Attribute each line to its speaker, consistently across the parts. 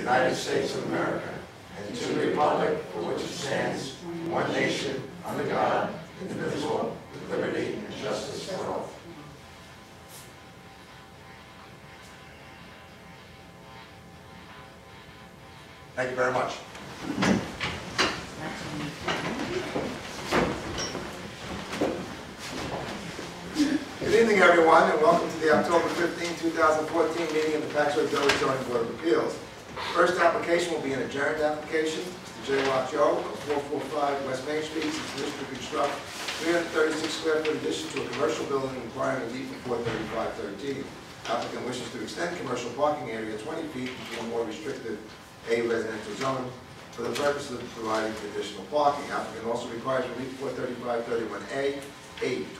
Speaker 1: United States of America, and to the republic for which it stands, one nation, under God, indivisible, with liberty and justice for all. Thank you very much. Good evening, everyone, and welcome to the October 15, 2014 meeting of the Patchogue Theater Zoning Board of Appeals. First application will be an adjourned application. Mr. Jaewook Joo of 445 West Main Street, seeks permission to construct 336 square foot addition to a commercial building requiring a deed for 43513. Applicant wishes to extend commercial parking area 20 feet into a more restrictive A residential zone for the purpose of providing additional parking. Applicant also requires relief 43531A,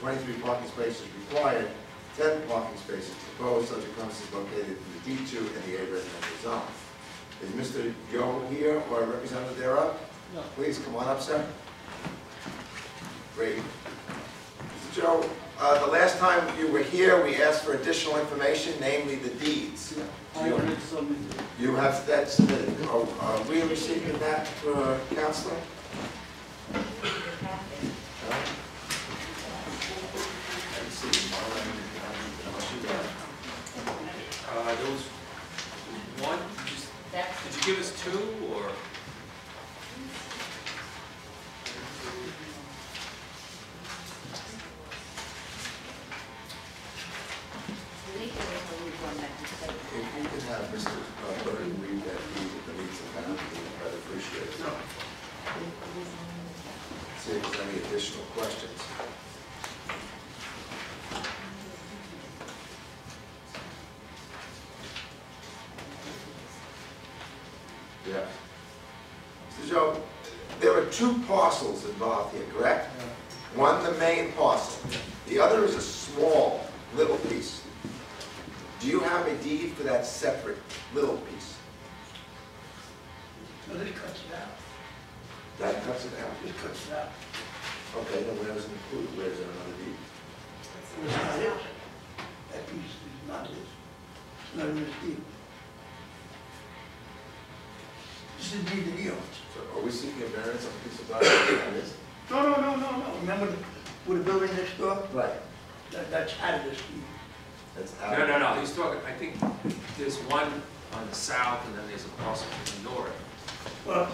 Speaker 1: 23 parking spaces required, 10 parking spaces proposed. Subject premises located in the D2 and the A residential zone. Is Mr. Joo here or a representative thereof? No. Please come on up, sir. Great. Mr. Joo, the last time you were here, we asked for additional information, namely the deeds. You have that submitted. Are we receiving that for counseling?
Speaker 2: There was one. Did you give us two, or?
Speaker 1: If you can have Mr. Burton read that deed at the needs of family, I'd appreciate it. No. See if there's any additional questions. Yeah. Mr. Joo, there are two parcels involved here, correct? Yeah. One, the main parcel. The other is a small, little piece. Do you have a deed for that separate little piece?
Speaker 3: No, this cuts it out.
Speaker 1: That cuts it out?
Speaker 3: This cuts it out.
Speaker 1: Okay, then where does it include? Where is there another deed?
Speaker 3: It's not it. That piece is not his. It's not in his deed. This is the deed that he owns.
Speaker 1: So are we seeking a variance on a piece of land?
Speaker 3: No. Remember with the building next door?
Speaker 1: Right.
Speaker 3: That's out of this deed.
Speaker 1: That's out.
Speaker 2: No. He's talking. I think there's one on the south, and then there's a parcel to the north.
Speaker 3: Well,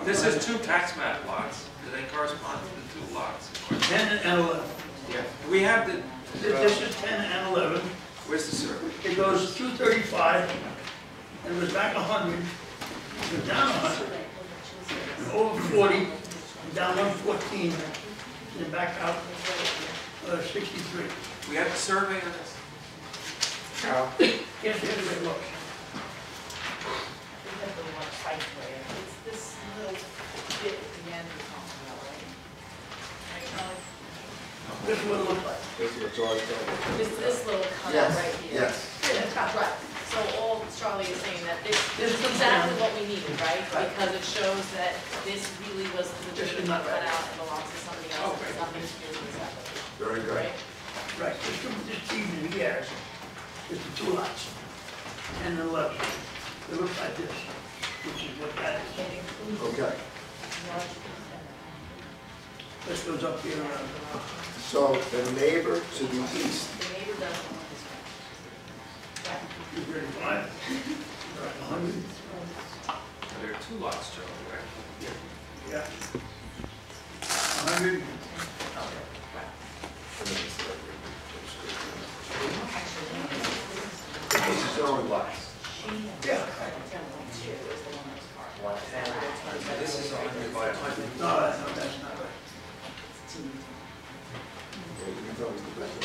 Speaker 2: this is two tax map lots. Do they correspond to the two lots?
Speaker 3: 10 and 11.
Speaker 2: Yeah. We have the.
Speaker 3: This is 10 and 11.
Speaker 2: Where's the survey?
Speaker 3: It goes 235, and it was back 100. It was down 100. And over 40, and down 114, and back out 63.
Speaker 2: We have the survey on this.
Speaker 1: Carol?
Speaker 3: Yes, everybody looks.
Speaker 4: It's this little bit at the end we're talking about, right? Charlie?
Speaker 3: This is what it looks like.
Speaker 1: This is what Charlie told me.
Speaker 4: This little cutout
Speaker 1: Yes,
Speaker 4: right here.
Speaker 1: yes.
Speaker 4: That's right. So all Charlie is saying that this
Speaker 3: This
Speaker 4: is
Speaker 3: comes
Speaker 4: exactly
Speaker 3: down.
Speaker 4: what we needed, right? Because it shows that this really was
Speaker 3: This is
Speaker 4: legitimate
Speaker 3: not right.
Speaker 4: cutout and belongs to somebody else.
Speaker 2: Okay.
Speaker 4: It's nothing to do with this application,
Speaker 1: Very good.
Speaker 4: right?
Speaker 3: Right, this deed that he has is the two lots, 10 and 11. It looks like this, which is what that is.
Speaker 1: Okay.
Speaker 3: This goes up here around.
Speaker 1: So the neighbor to the east,
Speaker 4: The neighbor doesn't want this one.
Speaker 3: 235, 100.
Speaker 2: There are two lots, Charlie, right?
Speaker 3: Yeah. 100.
Speaker 1: this is only lots.
Speaker 3: Yeah.
Speaker 2: This is 100 by 100.
Speaker 3: No, that's not right.
Speaker 1: You can tell me the best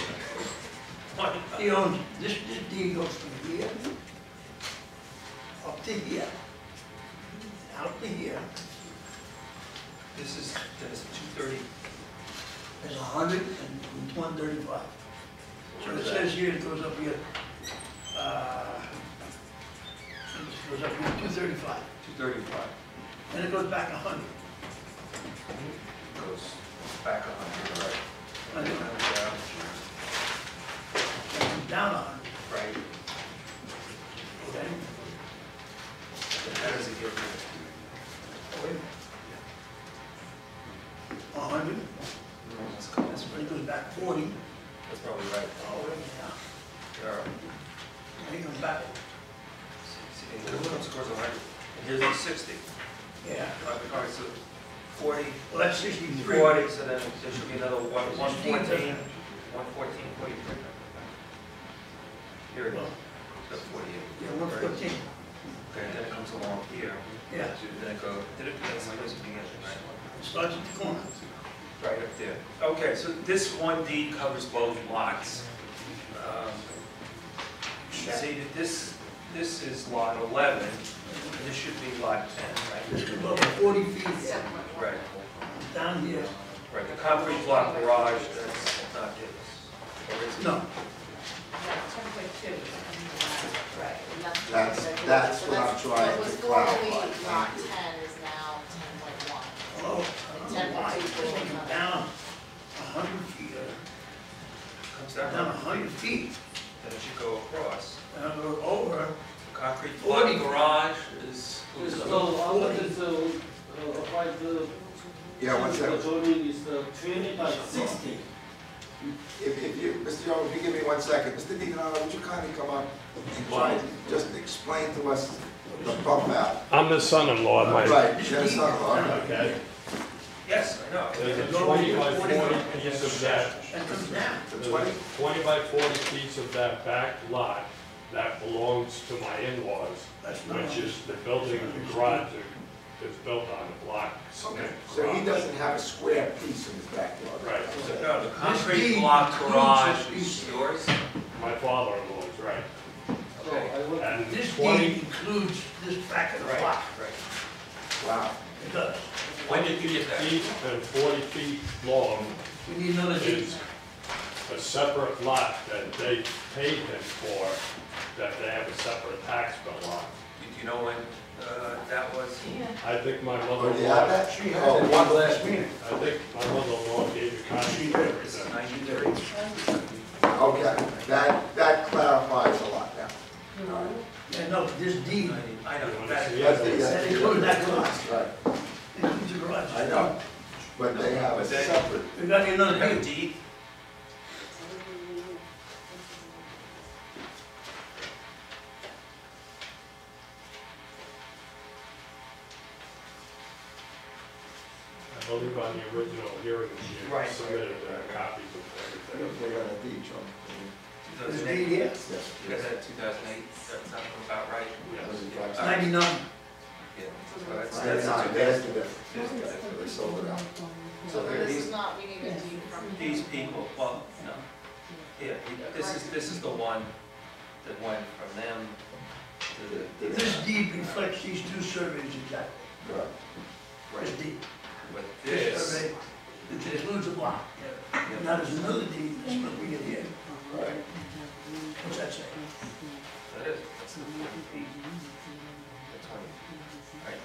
Speaker 1: one.
Speaker 3: He owns, this deed goes from here up to here, out to here.
Speaker 2: This is 230.
Speaker 3: There's 100 and 135. So it says here, it goes up here, it goes up here 235.
Speaker 2: 235.
Speaker 3: And it goes back 100.
Speaker 2: Goes back 100, right?
Speaker 3: And it
Speaker 2: Down.
Speaker 3: goes down 100.
Speaker 2: Right.
Speaker 3: Okay?
Speaker 2: your minute.
Speaker 3: Wait a minute. 100,
Speaker 2: That's
Speaker 3: then
Speaker 2: right.
Speaker 3: it goes back 40.
Speaker 2: That's probably right.
Speaker 3: Oh, wait a minute now.
Speaker 2: Carol.
Speaker 3: Then it goes back,
Speaker 2: See, and it comes across 100. And here's the 60.
Speaker 3: yeah.
Speaker 2: All right, so 40,
Speaker 3: Well, that's 63.
Speaker 2: 40, so then there should be another 114, 43. Here it
Speaker 3: Well,
Speaker 2: is, so 48.
Speaker 3: yeah, 114.
Speaker 2: Okay, then it comes along here.
Speaker 3: Yeah.
Speaker 2: Then it goes, that's supposed to be it, right?
Speaker 3: It starts at the corner.
Speaker 2: Right up there. Okay, so this one deed covers both lots. You see that this is lot 11, and this should be lot 10,
Speaker 3: It's
Speaker 2: right?
Speaker 3: about 40 feet
Speaker 2: Right,
Speaker 3: down here.
Speaker 2: right. The concrete block garage, that's not his. Or is it?
Speaker 3: No,
Speaker 4: Right. and
Speaker 1: That's
Speaker 4: so
Speaker 1: what I'm trying
Speaker 4: what was
Speaker 1: to clarify.
Speaker 4: formerly lot 10 is now 10.1.
Speaker 3: oh,
Speaker 4: And
Speaker 3: I don't know why.
Speaker 4: 10.2
Speaker 3: It's
Speaker 4: is
Speaker 3: taken
Speaker 4: another.
Speaker 3: down 100 feet,
Speaker 2: Comes
Speaker 3: down
Speaker 2: down,
Speaker 3: 100 feet.
Speaker 2: then it should go across.
Speaker 3: And I'll go over.
Speaker 2: Concrete block
Speaker 3: 40.
Speaker 2: garage is.
Speaker 5: So after this, applied the.
Speaker 1: Yeah, one second.
Speaker 5: The zoning is 20 by 60.
Speaker 1: If you, Mr. Young, if you give me 1 second, Mr. DiDonato, would you kindly come up and try to just explain to us the bump out?
Speaker 6: I'm the son-in-law, my.
Speaker 1: Right, yes,
Speaker 6: Okay.
Speaker 2: Yes, I know.
Speaker 6: There's a 20 by 40 piece of that,
Speaker 3: And comes down.
Speaker 1: The 20?
Speaker 6: 20 by 40 piece of that back lot that belongs to my in-laws,
Speaker 3: That's not.
Speaker 6: which is the building, the garage is built on a block.
Speaker 1: Okay, so he doesn't have a square piece in his backyard.
Speaker 6: Right.
Speaker 2: So, no, the
Speaker 3: This
Speaker 2: concrete
Speaker 3: deed
Speaker 2: block
Speaker 3: includes
Speaker 2: garage
Speaker 3: this
Speaker 2: is
Speaker 3: piece.
Speaker 2: yours?
Speaker 6: My father-in-law's, right.
Speaker 5: So
Speaker 2: Okay.
Speaker 5: I would,
Speaker 6: And
Speaker 3: This
Speaker 6: 20,
Speaker 3: deed includes this back of the
Speaker 2: Right,
Speaker 3: block.
Speaker 2: right.
Speaker 1: Wow.
Speaker 3: It does.
Speaker 6: 20 feet deep and 40 feet long
Speaker 3: We need another deed.
Speaker 6: is a separate lot that they paid him for, that they have a separate tax bill on.
Speaker 2: Do you know when that was?
Speaker 6: I think my
Speaker 1: Oh, do you have
Speaker 6: mother-in-law,
Speaker 1: that?
Speaker 3: She had
Speaker 1: Oh,
Speaker 3: it
Speaker 1: one
Speaker 3: last meeting.
Speaker 6: I think my mother-in-law gave you a copy of
Speaker 2: This is
Speaker 6: everything.
Speaker 2: 93?
Speaker 1: Okay, that clarifies a lot now.
Speaker 3: Yeah, no, this deed,
Speaker 2: I know,
Speaker 6: You
Speaker 2: that,
Speaker 6: wanna see
Speaker 1: That's
Speaker 6: it?
Speaker 3: that includes that garage.
Speaker 1: Right,
Speaker 3: Includes the garage.
Speaker 1: I know, but they have a
Speaker 2: But they-
Speaker 1: separate,
Speaker 3: We got
Speaker 2: you
Speaker 3: another
Speaker 2: have a
Speaker 3: deed.
Speaker 2: deed?
Speaker 6: I believe on the original hearing, she
Speaker 2: Right.
Speaker 6: submitted copies of everything.
Speaker 1: they got a deed, John.
Speaker 3: This
Speaker 2: 2008?
Speaker 3: deed here,
Speaker 1: Yes.
Speaker 2: You guys had 2008, that sounds about right?
Speaker 3: it's 99.
Speaker 2: Yeah. So that's
Speaker 1: That's not,
Speaker 2: a
Speaker 1: that's
Speaker 2: bit.
Speaker 1: the difference. They sold it out.
Speaker 4: So this
Speaker 2: these-
Speaker 4: is not, we need a deed from him.
Speaker 2: These people, well, no. Yeah, this is the one that went from them to the,
Speaker 3: This deed reflects these two surveys exactly.
Speaker 1: Right.
Speaker 3: This deed.
Speaker 2: but
Speaker 3: This
Speaker 2: this,
Speaker 3: survey, which includes a block. Now there's another deed, that's what we get here.
Speaker 1: Right.
Speaker 3: What's that say?
Speaker 2: that is, that's the 40 feet. The 20, right?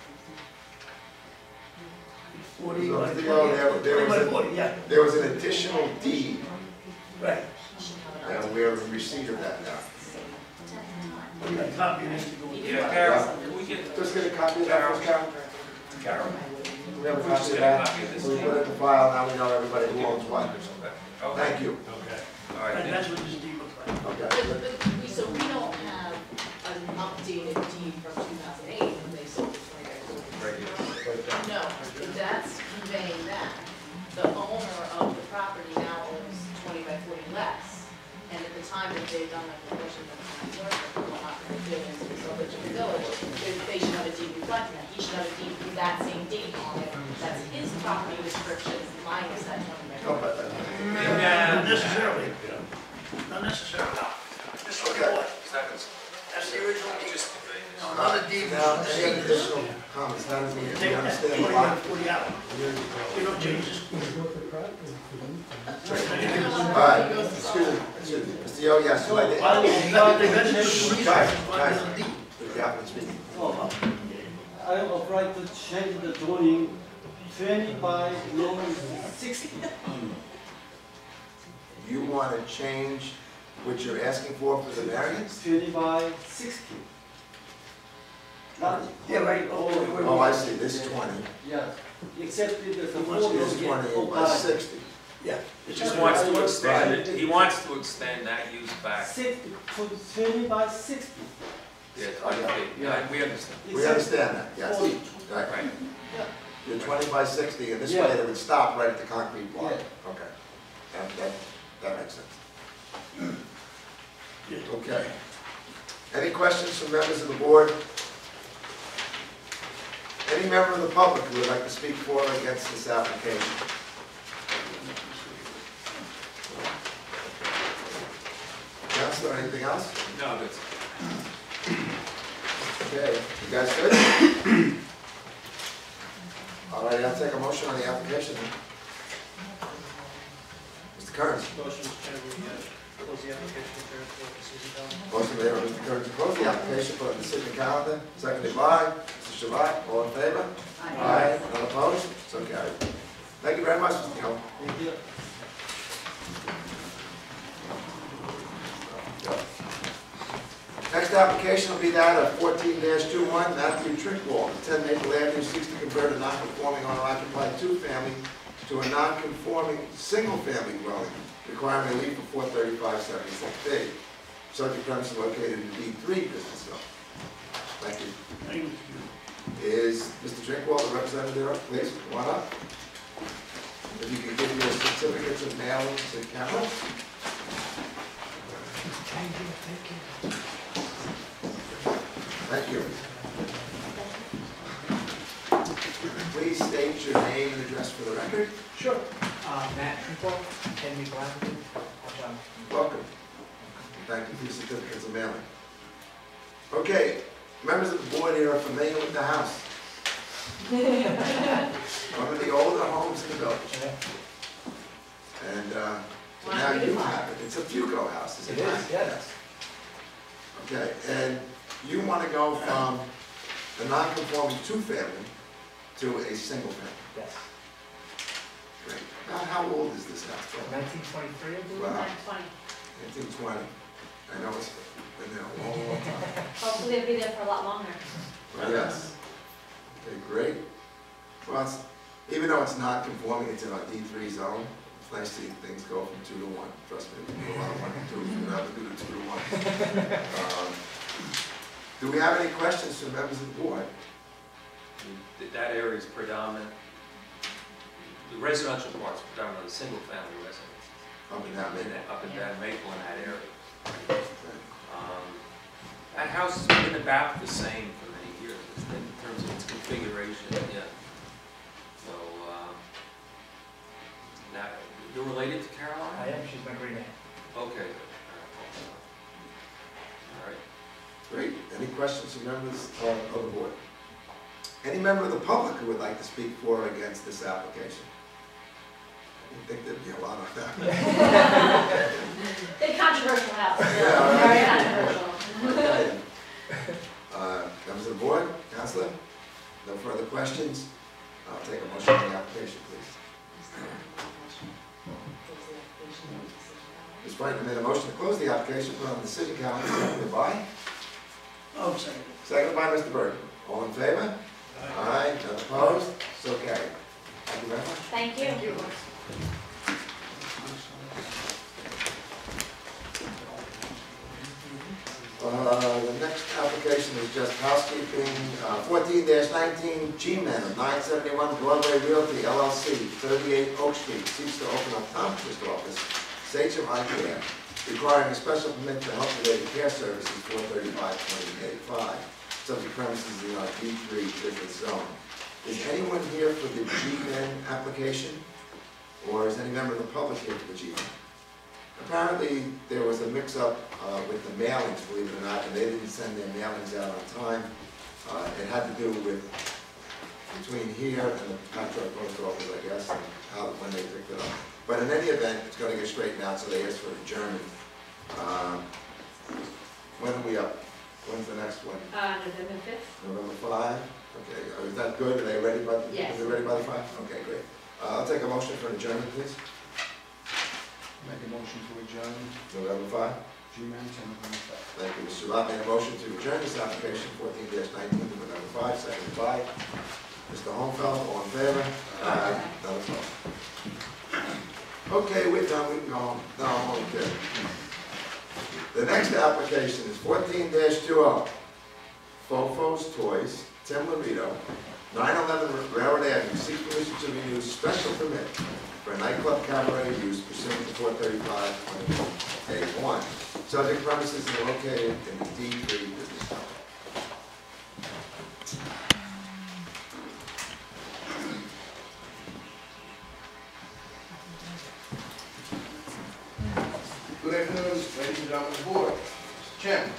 Speaker 3: 40
Speaker 1: So,
Speaker 3: by
Speaker 1: Mr.
Speaker 3: 20.
Speaker 1: Young, there
Speaker 3: 20
Speaker 1: was
Speaker 3: by
Speaker 1: a-
Speaker 3: 40, yeah,
Speaker 1: There was an additional deed,
Speaker 3: right.
Speaker 1: and we're in receipt of that now.
Speaker 3: We got a copy of this to go with.
Speaker 2: Yeah, Carol, can we get,
Speaker 1: Just get a copy of that, first, Carol?
Speaker 2: Carol?
Speaker 1: We have a
Speaker 2: We'll just
Speaker 1: copy of
Speaker 2: get a
Speaker 1: that,
Speaker 2: copy of this
Speaker 1: so we
Speaker 2: deed.
Speaker 1: put it in the file, now we know everybody who owns what.
Speaker 2: Okay,
Speaker 1: Thank you.
Speaker 6: Okay.
Speaker 2: all right.
Speaker 3: And that's what this deed looks like.
Speaker 1: Okay.
Speaker 4: So we don't have an updated deed from 2008 when they sold the 20 by 40.
Speaker 2: Right here.
Speaker 4: No, that's conveying that. The owner of the property now owns 20 by 40 less. And at the time that they've done the conversion of the not going to fit into the village of the village, they should have a deed reflecting that. He should have a deed with that same date on it. That's his property description minus that 20 by 40.
Speaker 1: How about that?
Speaker 3: Not necessarily, not necessarily. This is
Speaker 1: Okay.
Speaker 3: what,
Speaker 2: Seconds.
Speaker 3: that's the original deed.
Speaker 2: Just,
Speaker 3: Now, another deed
Speaker 1: Now,
Speaker 3: was
Speaker 1: any
Speaker 3: the
Speaker 1: additional comments, now that we
Speaker 3: Take that
Speaker 1: understand
Speaker 3: 20
Speaker 1: why.
Speaker 3: by 40 out. We don't change this.
Speaker 1: All right, excuse me, Mr. Yo, yes, you like
Speaker 5: I
Speaker 1: to?
Speaker 5: will try to
Speaker 3: That's
Speaker 5: change,
Speaker 3: just the reason
Speaker 1: Guys,
Speaker 3: why
Speaker 1: guys.
Speaker 3: there's a deed.
Speaker 1: The applicant's speaking.
Speaker 5: I will try to change the zoning 20 by 60.
Speaker 1: You want to change what you're asking for the variance?
Speaker 5: 20 by 60. Not
Speaker 3: Yeah, right.
Speaker 1: Oh, I see, this 20,
Speaker 5: Yes, except the
Speaker 3: How much
Speaker 5: podium
Speaker 1: this
Speaker 5: get
Speaker 1: 20
Speaker 5: full
Speaker 1: by
Speaker 5: by
Speaker 1: 60.
Speaker 3: Yeah.
Speaker 2: He just wants to extend it, he wants to extend that use back.
Speaker 5: 60 to 20 by 60.
Speaker 2: Yeah, 20 feet, yeah, we understand.
Speaker 1: We understand that, yes.
Speaker 5: 40.
Speaker 1: Right.
Speaker 2: Right.
Speaker 1: You're 20 by 60, and this
Speaker 5: Yeah.
Speaker 1: way it would stop right at the concrete block.
Speaker 5: Yeah.
Speaker 1: Okay. That makes sense.
Speaker 3: Yeah.
Speaker 1: Okay. Any questions from members of the board? Any member of the public who would like to speak for or against this application? Councilor, anything else?
Speaker 2: No, that's,
Speaker 1: Okay, you guys good? All right, I'll take a motion on the application. Mr. Kerns.
Speaker 7: Motion, Mr. Chairman, we close the application for Trinkwalk decision calendar.
Speaker 1: Motion made by Mr. Kerns to close the application for the decision calendar, seconded by Mr. Chaval. All in favor? Aye. None opposed? So carried. Thank you very much, Mr. Hill.
Speaker 5: Thank you.
Speaker 1: Next application will be that of 14-21, Matthew Trinkwalk, 10 Maple Avenue, seeks to convert a non-conforming owner-occupied two-family to a non-conforming single-family dwelling, requiring relief for 435-76B. Subject premise located in D3 business zone. Thank you.
Speaker 3: Thank you.
Speaker 1: Is Mr. Trinkwalk the representative? Please, come on up. If you could give your certificates of mailing to Carol. Thank you. Please state your name and address for the record.
Speaker 7: Sure. Matt Trinkwalk, 10 Maple Avenue, Patchogue.
Speaker 1: Welcome. Thank you for your certificates of mailing. Okay, members of the board here are familiar with the house. One of the older homes in the village. And so now you have it. It's a Fuco house, is it not?
Speaker 7: Yes.
Speaker 1: Okay, and you want to go from a non-conforming two-family to a single-family.
Speaker 7: Yes.
Speaker 1: Great. Now, how old is this house?
Speaker 7: 1923, I believe.
Speaker 1: Wow.
Speaker 4: 1920.
Speaker 1: 1920. I know it's been there a long, long time.
Speaker 4: Hopefully it'll be there for a lot longer.
Speaker 1: Well, yes. Okay, great. Well, even though it's not conforming, it's in our D3 zone. It's nice to see things go from 2 to 1. Trust me, we do a lot of 1 to 2. We would rather do the 2 to 1. Do we have any questions from members of the board?
Speaker 2: that area is predominant, the residential part's predominantly single-family residences.
Speaker 1: Up and down Maple.
Speaker 2: Up and down Maple in that area. That house has been about the same for many years in terms of its configuration, yeah. So, now, you're related to Caroline?
Speaker 7: I am, she's my great aunt.
Speaker 2: Okay. All right.
Speaker 1: Great. Any questions from members of the board? Any member of the public who would like to speak for or against this application? I didn't think there'd be a lot of that.
Speaker 4: Big controversial house.
Speaker 1: Yeah,
Speaker 4: Very
Speaker 1: right.
Speaker 4: controversial.
Speaker 1: Okay. Members of the board, Councilor? No further questions? I'll take a motion on the application, please. Ms. Feitner made a motion to close the application, put on the decision calendar, seconded by?
Speaker 3: Oh, second.
Speaker 1: Seconded by Mr. Burton. All in favor? Aye. None opposed? So carried. Thank you very much.
Speaker 4: Thank you.
Speaker 1: The next application is just housekeeping, 14-19 G-Men of 971 Broadway Realty LLC, 38 Oak Street, seeks to open a optometrist office, Sachem Eye Care, requiring a special permit to health-related care services, 435-2085. Subject premises in our D3 business zone. Is anyone here for the G-Men application? Or is any member of the public here for the G-Men? Apparently, there was a mix-up with the mailings, believe it or not, and they didn't send their mailings out on time. It had to do with between here and the Patchogue post office, I guess, and how, when they picked it up. But in any event, it's going to get straightened out, so they asked for adjournment. When are we up? When's the next one?
Speaker 4: November 5th.
Speaker 1: November 5? Okay, is that good? Are they ready by,
Speaker 4: Yes.
Speaker 1: Are they ready by the 5? Okay, great. I'll take a motion for an adjournment, please.
Speaker 8: Make a motion to adjourn,
Speaker 1: November 5?
Speaker 8: G-Men to November 5th.
Speaker 1: Thank you, Mr. Roth made a motion to adjourn this application, 14-19 to November 5, by Mr. Homfeld, all in favor? Aye. None opposed. Okay, we're done, we can go home. No, I'm only kidding. The next application is 14-20. FOFO's Toys, Tim Lorito, 911 Railroad Avenue, seeks permission to renew special permit for a nightclub cabaret use pursuant to 435.A1. Subject premises are located in the D3 business zone.
Speaker 8: Good afternoon, ladies and gentlemen of the board. Mr. Chairman,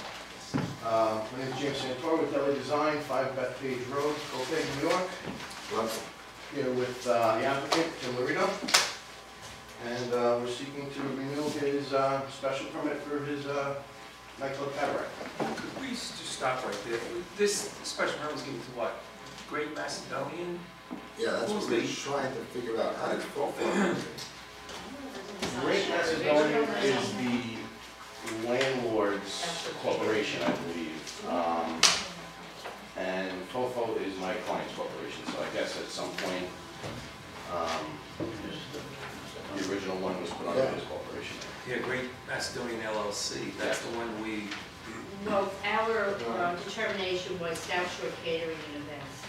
Speaker 8: my name is James Santoro with LA Design, 5 Bethpage Road, Copac, New York.
Speaker 1: Welcome.
Speaker 8: Here with the applicant, Tim Lorito. And we're seeking to renew his special permit for his nightclub cabaret.
Speaker 2: Could we just stop right there? This special permit was given to what? Great Macedonian?
Speaker 1: Yeah, that's what we're trying to figure out. How did FOFO?
Speaker 8: Great Macedonian is the landlord's corporation, I believe. And FOFO is my client's corporation, so I guess at some point, the original one was put under his corporation.
Speaker 2: Yeah, Great Macedonian LLC, that's the one we,
Speaker 9: Well, our determination was South Shore Catering and Events.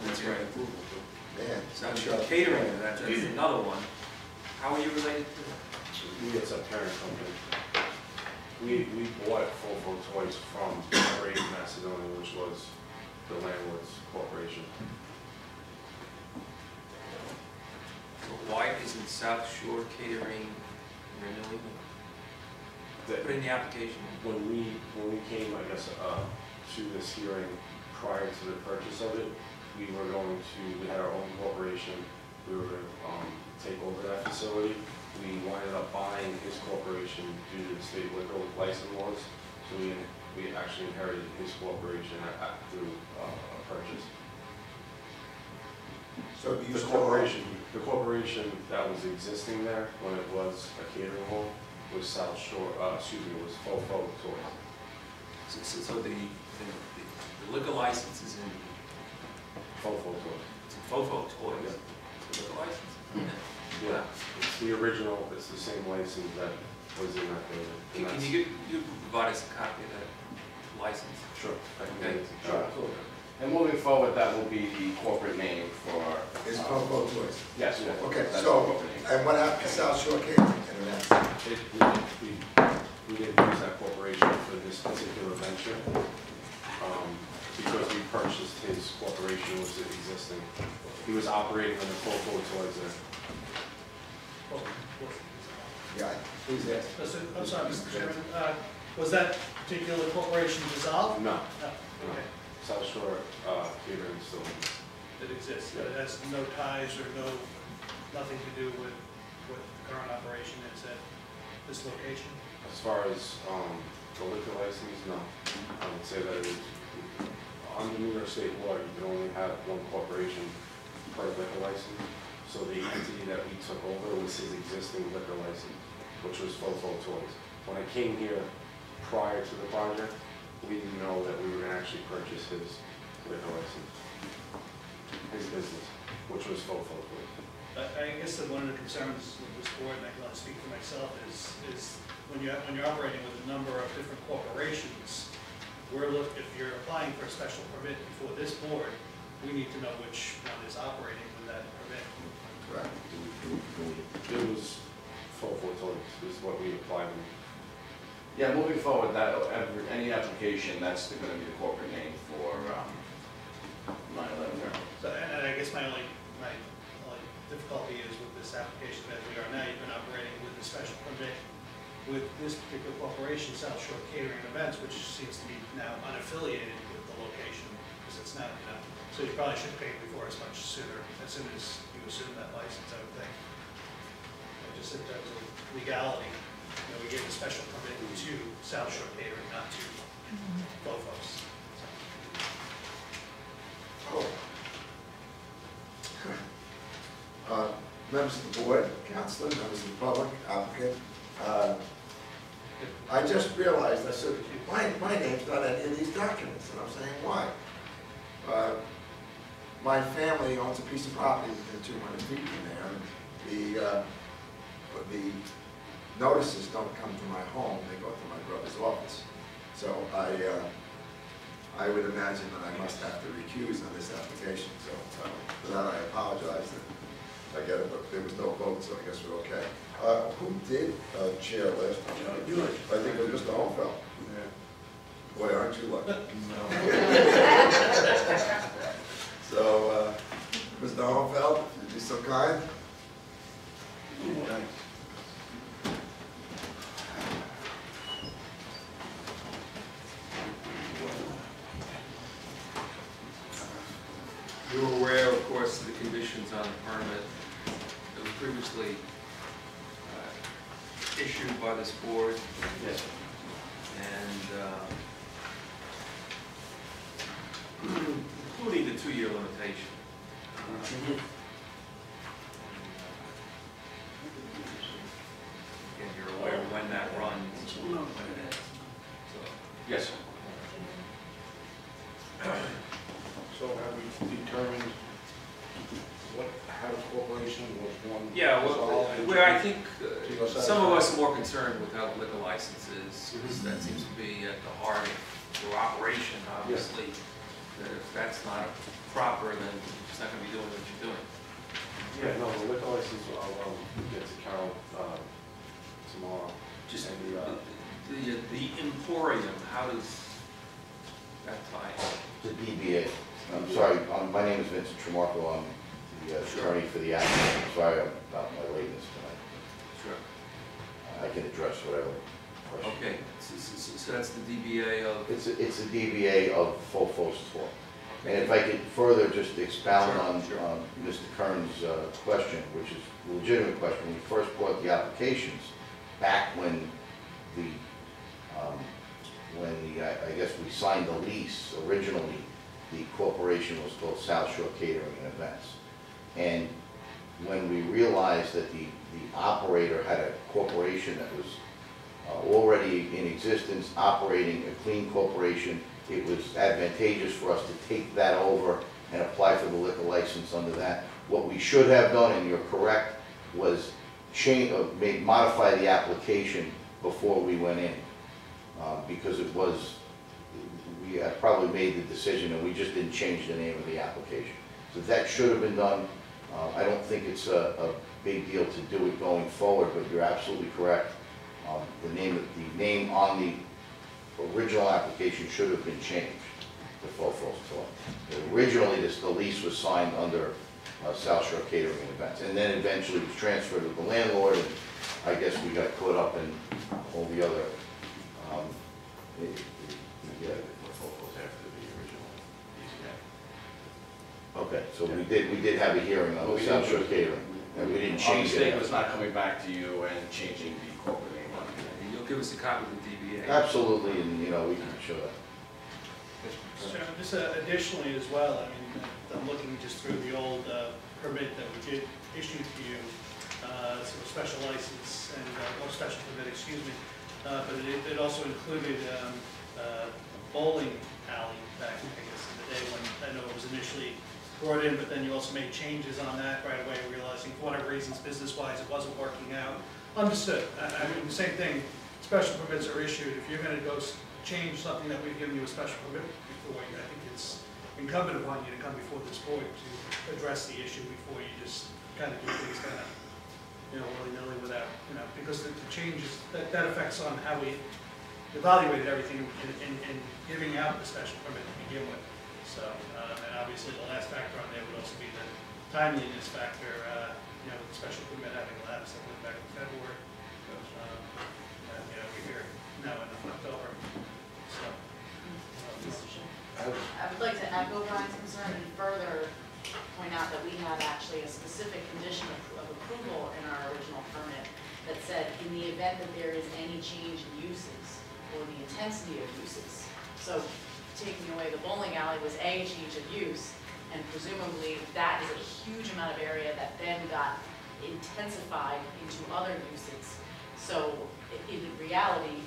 Speaker 2: that's right.
Speaker 1: Man,
Speaker 2: South Shore Catering, that's another one. How are you related to that?
Speaker 10: It's a parent company. We bought FOFO Toys from Great Macedonia, which was the landlord's corporation.
Speaker 2: Why isn't South Shore Catering renewing? Put in the application.
Speaker 10: When we came, I guess, to this hearing prior to the purchase of it, we had our own corporation. We were going to take over that facility. We winded up buying his corporation due to the state liquor license laws. So we actually inherited his corporation through a purchase.
Speaker 1: So you
Speaker 10: The corporation that was existing there when it was a catering hall was was FOFO Toys.
Speaker 2: So the liquor license is in
Speaker 10: FOFO Toys.
Speaker 2: it's in FOFO Toys. The liquor license?
Speaker 10: Yeah, it's the original, it's the same license that was in that building.
Speaker 2: Can you provide us a copy of that license?
Speaker 10: Sure, I can
Speaker 2: Okay.
Speaker 10: get it.
Speaker 8: Sure, absolutely. And moving forward, that will be the corporate name for...
Speaker 1: Is FOFO Toys.
Speaker 8: Yes, yeah.
Speaker 1: Okay,
Speaker 8: That's
Speaker 1: so,
Speaker 8: the corporate name.
Speaker 1: and what happened to South Shore Catering and Events?
Speaker 10: We didn't use that corporation for this particular venture, because we purchased his corporation, was existing. He was operating under FOFO Toys there.
Speaker 1: Yeah, please ask.
Speaker 3: I'm sorry, Mr. Chairman, was that particular corporation dissolved?
Speaker 10: No,
Speaker 3: No, okay,
Speaker 10: South Shore Catering still.
Speaker 3: it exists, but it has no ties or nothing to do with what the current operation is at this location?
Speaker 10: As far as the liquor license, no. I would say that it is, under New York State law, you can only have one corporation per liquor license. So the entity that we took over was his existing liquor license, which was FOFO Toys. When I came here prior to the project, we didn't know that we were going to actually purchase his liquor license, his business, which was FOFO Toys.
Speaker 3: I guess that one of the concerns with this board, and I can only speak for myself, is when you're operating with a number of different corporations, if you're applying for a special permit before this board, we need to know which one is operating with that permit.
Speaker 1: Correct.
Speaker 10: It was FOFO Toys, is what we applied to.
Speaker 8: Yeah, moving forward, any application, that's going to be the corporate name for 911 Railroad.
Speaker 3: So, and I guess my only difficulty is with this application as we are now, you've been operating with a special permit with this particular corporation, South Shore Catering and Events, which seems to be now unaffiliated with the location, because it's not, so you probably should pay before us much sooner, as soon as you assume that license, I would think. Just in terms of legality, we gave a special permit to South Shore Catering, not to FOFO's.
Speaker 1: Members of the board, councilor, members of the public, applicant, I just realized, I said, my name's not on any of these documents, and I'm saying, why? my family owns a piece of property within 200 feet from there. The notices don't come to my home, they go to my brother's office. So I would imagine that I must have to recuse on this application, so for that I apologize. I get it, but there was no vote, so I guess we're okay. Who did chair last time? I think it was Mr. Homfeld. Yeah. Boy, aren't you lucky? So, Mr. Homfeld, you'd be so kind. Thanks.
Speaker 2: You're aware, of course, of the conditions on the permit that was previously issued by this board.
Speaker 8: Yes.
Speaker 2: And including the 2-year limitation. And you're aware when that runs. So, yes, sir.
Speaker 10: So have we determined how the corporation was one?
Speaker 2: Yeah, well, I think
Speaker 10: your
Speaker 2: some of us are more concerned with how the liquor license is, because that seems to be at the heart of your operation, obviously. That if that's not proper, then it's not going to be doing what you're doing.
Speaker 10: Yeah, no, the liquor license, I'll get to Carol tomorrow.
Speaker 2: Just
Speaker 10: And,
Speaker 2: the Emporium, how does that tie in?
Speaker 11: The DBA. I'm sorry, my name is Vincent Trimarco. I'm the attorney for the applicant. I'm sorry about my lateness tonight.
Speaker 2: Sure.
Speaker 11: I can address whatever question.
Speaker 2: Okay, so that's the DBA of...
Speaker 11: It's a DBA of FOFO's tour. And if I could further just expound on Mr. Kerns' question, which is a legitimate question. When we first brought the applications, back when I guess we signed the lease originally, the corporation was called South Shore Catering and Events. And when we realized that the operator had a corporation that was already in existence, operating a clean corporation, it was advantageous for us to take that over and apply for the liquor license under that. What we should have done, and you're correct, was modify the application before we went in. Because we had probably made the decision and we just didn't change the name of the application. So that should have been done. I don't think it's a big deal to do it going forward, but you're absolutely correct. The name on the original application should have been changed to FOFO's Tour. Originally, the lease was signed under South Shore Catering and Events, and then eventually it was transferred to the landlord, and I guess we got caught up in all the other FOFO's after the original lease. Okay, so we did have a hearing on the South Shore Catering, and we didn't change it.
Speaker 8: Our mistake was not coming back to you and changing the corporate name on it.
Speaker 2: And you'll give us a copy of the DBA.
Speaker 11: Absolutely, and we can show that.
Speaker 12: Just additionally as well, I mean, I'm looking just through the old permit that we did issue to you, sort of special license and, or special permit, excuse me, but it also included bowling alley back, I guess, in the day when I know it was initially brought in, but then you also made changes on that right away, realizing for whatever reasons, business-wise, it wasn't working out. Understood. I mean, the same thing, special permits are issued. If you're going to go change something that we've given you a special permit before, I think it's incumbent upon you to come before this board to address the issue before you just kind of do things kind of, willy-nilly without, because the changes, that affects on how we evaluated everything in giving out the special permit to begin with. So, and obviously the last factor on there would also be the timeliness factor, the special permit having lapsed that went back in February. We're here now in October. So,
Speaker 4: I would like to echo Brian's concern and further point out that we have actually a specific condition of approval in our original permit that said in the event that there is any change in uses or the intensity of uses. So taking away the bowling alley was a change of use, and presumably that is a huge amount of area that then got intensified into other uses. So in reality,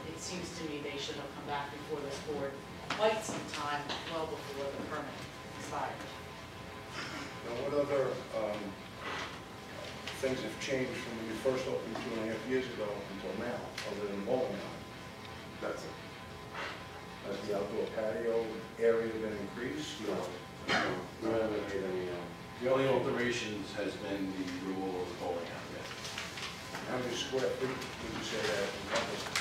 Speaker 4: it seems to me they should have come back before this board quite some time, well before the permit expired.
Speaker 8: Now, what other things have changed from when you first opened 2.5 years ago until now, other than bowling alley?
Speaker 10: That's it.
Speaker 8: Has the outdoor patio area been increased?
Speaker 10: No, we haven't made any,
Speaker 8: The only alterations has been the removal of the bowling alley. How many square feet would you say that encompassed?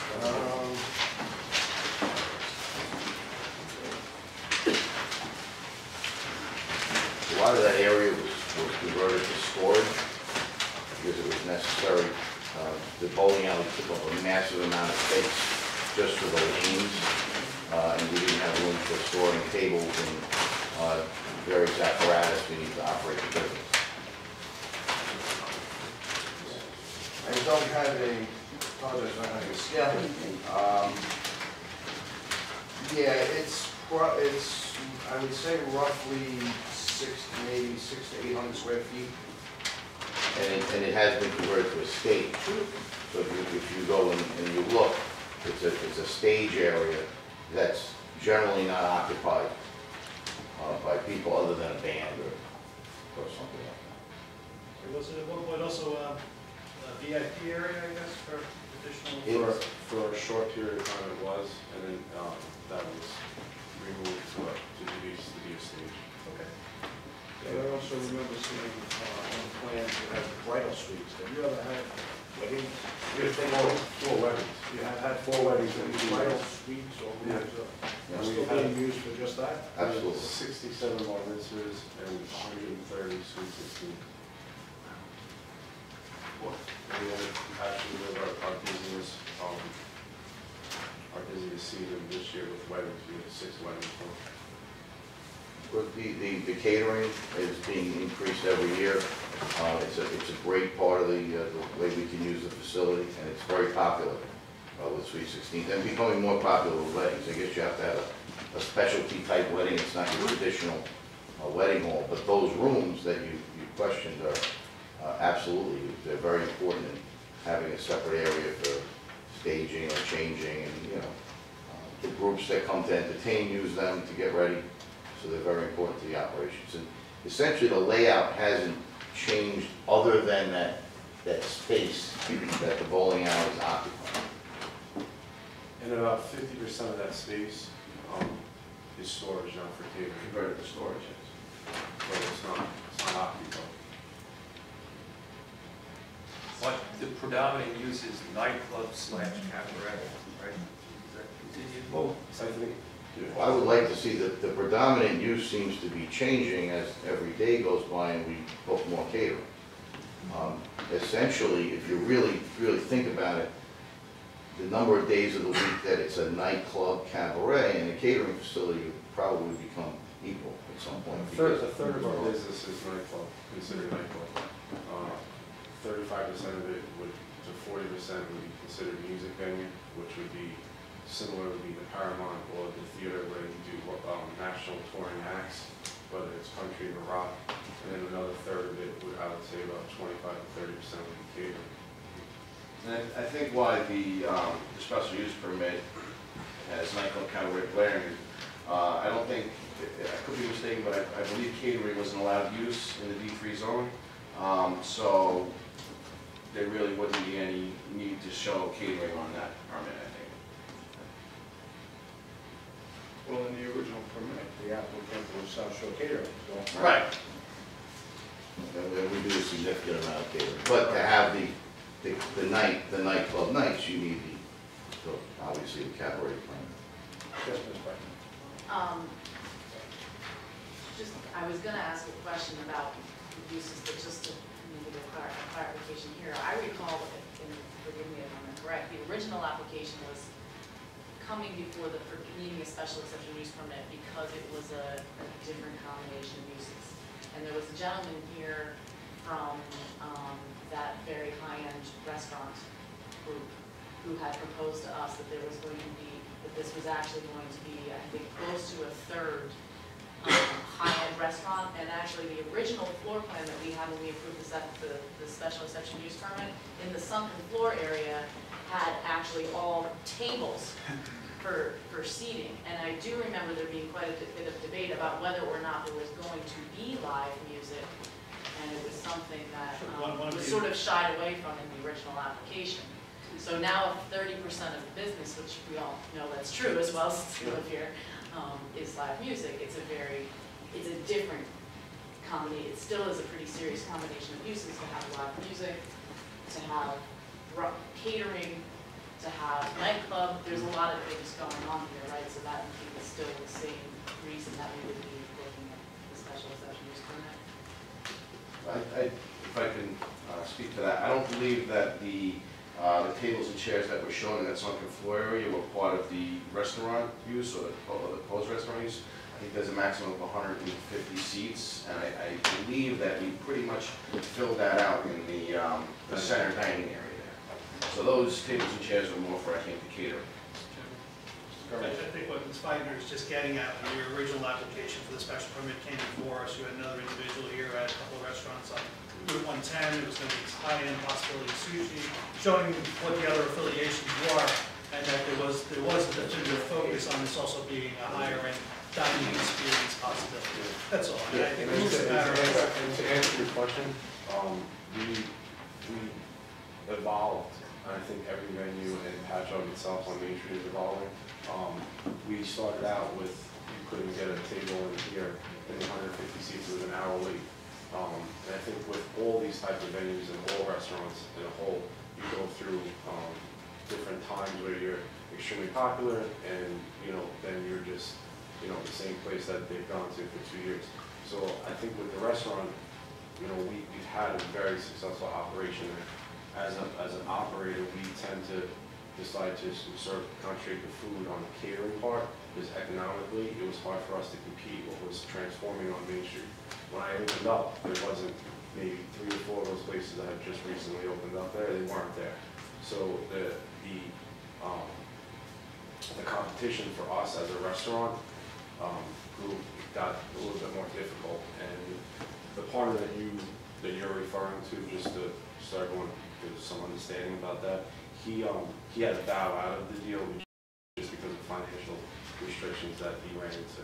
Speaker 11: A lot of that area was converted to storage because it was necessary. The bowling alley took up a massive amount of space just for the lanes, and we didn't have room for storing tables and various apparatus we need to operate the business.
Speaker 8: I don't have a, apologize for not having a scale. Yeah, it's, I would say roughly maybe 600 to 800 square feet.
Speaker 11: And it has been converted to a stage. So if you go and you look, it's a stage area that's generally not occupied by people other than a band or something like that.
Speaker 12: Was it at one point also a VIP area, I guess, for additional?
Speaker 10: for a short period of time it was, and then that was removed to be a stage.
Speaker 12: Okay.
Speaker 8: And I also remember seeing on plans that had bridal suites. Have you ever had weddings?
Speaker 10: Four weddings.
Speaker 8: You have had 4 weddings and bridal suites or rooms are still being used for just that?
Speaker 11: Absolutely.
Speaker 10: 67 bar mitzvahs and 130 sweet 16. And then actually with our busiest season this year with weddings, we had 6 weddings.
Speaker 11: Well, the catering is being increased every year. It's a great part of the way we can use the facility, and it's very popular with Sweet 16, and becoming more popular with weddings. I guess you have to have a specialty type wedding. It's not your traditional wedding hall, but those rooms that you questioned are absolutely, they're very important in having a separate area for staging or changing, and the groups that come to entertain use them to get ready. So they're very important to the operations. And essentially the layout hasn't changed other than that space that the bowling alley is occupying.
Speaker 10: And about 50% of that space is storage now for catering.
Speaker 8: Converted to storage, yes.
Speaker 10: So it's not occupied.
Speaker 2: But the predominant use is nightclub / cabaret, right? Is that continued?
Speaker 10: Well, I think.
Speaker 11: I would like to see that the predominant use seems to be changing as every day goes by and we book more catering. Essentially, if you really think about it, the number of days of the week that it's a nightclub, cabaret, and a catering facility would probably become equal at some point.
Speaker 10: A third of our business is nightclub, considered nightclub. 35% of it to 40% would be considered music venue, which would be similar to the Paramount or the theater where you do national touring acts, whether it's country or rock. And then another third of it would, I would say about 25 to 30% would be catering.
Speaker 8: And I think why the special use permit has nightclub cabaret blaring, I don't think, I could be mistaken, but I believe catering wasn't allowed use in the D3 zone. So there really wouldn't be any need to show catering on that permit, I think. Well, in the original permit, the applicant was South Shore Catering, so.
Speaker 11: Right. And we do a significant amount of catering, but to have the nightclub nights, you need obviously the cabaret permit.
Speaker 8: Yes, Ms. White.
Speaker 4: I was gonna ask a question about the uses, but just to maybe get a clarification here. I recall, and forgive me if I'm incorrect, the original application was coming before needing a special exception use permit because it was a different combination of uses. And there was a gentleman here from that very high-end restaurant group who had proposed to us that there was going to be, that this was actually going to be, I think, close to a third high-end restaurant. And actually the original floor plan that we had when we approved the special exception use permit in the sunken floor area had actually all tables for seating. And I do remember there being quite a bit of debate about whether or not there was going to be live music. And it was something that was sort of shied away from in the original application. So now 30% of the business, which we all know that's true as well since we live here, is live music. It's a different combination. It still is a pretty serious combination of uses to have live music, to have catering, to have nightclub. There's a lot of things going on here, right? So that would be still the same reason that we would be looking at the special exception use permit.
Speaker 8: If I can speak to that, I don't believe that the tables and chairs that were shown in that sunken floor area were part of the restaurant use or the proposed restaurant use. I think there's a maximum of 150 seats, and I believe that we pretty much filled that out in the center dining area there. So those tables and chairs were more for, I think, the catering.
Speaker 12: I think what Ms. Feitner is just getting at, when your original application for the special permit came before us, you had another individual here at a couple of restaurants on Route 110, it was going to be high-end possibility sushi, showing what the other affiliations were, and that there was a definitive focus on this also being a higher-end dining experience possibility. That's all. And I think it's a matter of...
Speaker 10: And to answer your question, we evolved. I think every venue in Patchogue itself on Main Street is evolving. We started out with, you couldn't get a table in here, and 150 seats was an hour wait. And I think with all these types of venues and all restaurants in a whole, you go through different times where you're extremely popular and, then you're just, the same place that they've gone to for 2 years. So I think with the restaurant, we've had a very successful operation there. As an operator, we tend to decide to sort of concentrate the food on the catering part, because economically, it was hard for us to compete what was transforming on Main Street. When I opened up, there wasn't maybe 3 or 4 of those places that had just recently opened up there, they weren't there. So the competition for us as a restaurant got a little bit more difficult. And the partner that you're referring to, just so everyone gives some understanding about that, he had to bow out of the deal just because of financial restrictions that he ran into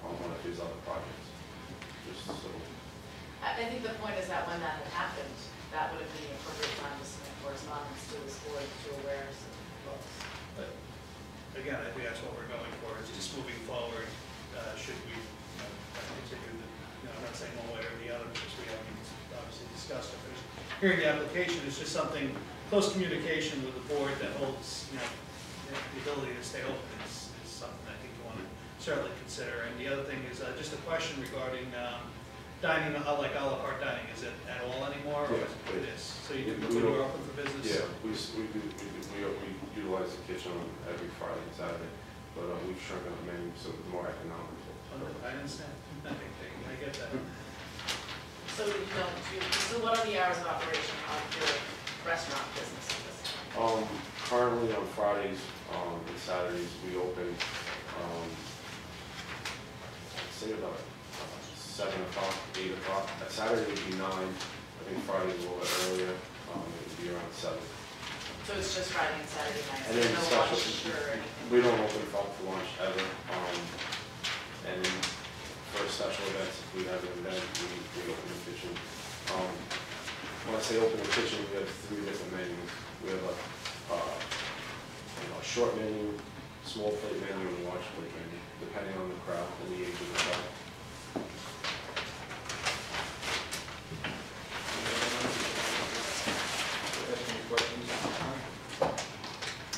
Speaker 10: on one of his other projects.
Speaker 4: I think the point is that when that had happened, that would have been the appropriate time to submit correspondence to this board to awareness of the books.
Speaker 12: But again, I think that's what we're going for, is just moving forward. Should we continue I'm not saying one way or the other, because we haven't obviously discussed it. But hearing the application is just something, close communication with the board that holds, the ability to stay open is something I think you want to certainly consider. And the other thing is just a question regarding dining, like a la carte dining. Is it at all anymore? Or it is. So you typically are open for business?
Speaker 10: Yeah, we utilize the kitchen every Friday and Saturday, but we've shrunken the menu so it's more economical.
Speaker 12: I understand. I get that.
Speaker 4: So so what are the hours of operation of your restaurant business at this time?
Speaker 10: Currently on Fridays and Saturdays we open I'd say about 7 o'clock, 8 o'clock. At Saturday it would be 9. I think Friday is a little bit earlier. It would be around 7.
Speaker 4: So it's just Friday and Saturday nights?
Speaker 10: And then
Speaker 4: no
Speaker 10: special,
Speaker 4: lunch or anything?
Speaker 10: we don't open up for lunch ever. And for special events, if we have an event, we open the kitchen. When I say open the kitchen, we have 3 different menus. We have a short menu, small plate menu, and a large plate menu, depending on the crowd and the age of the crowd.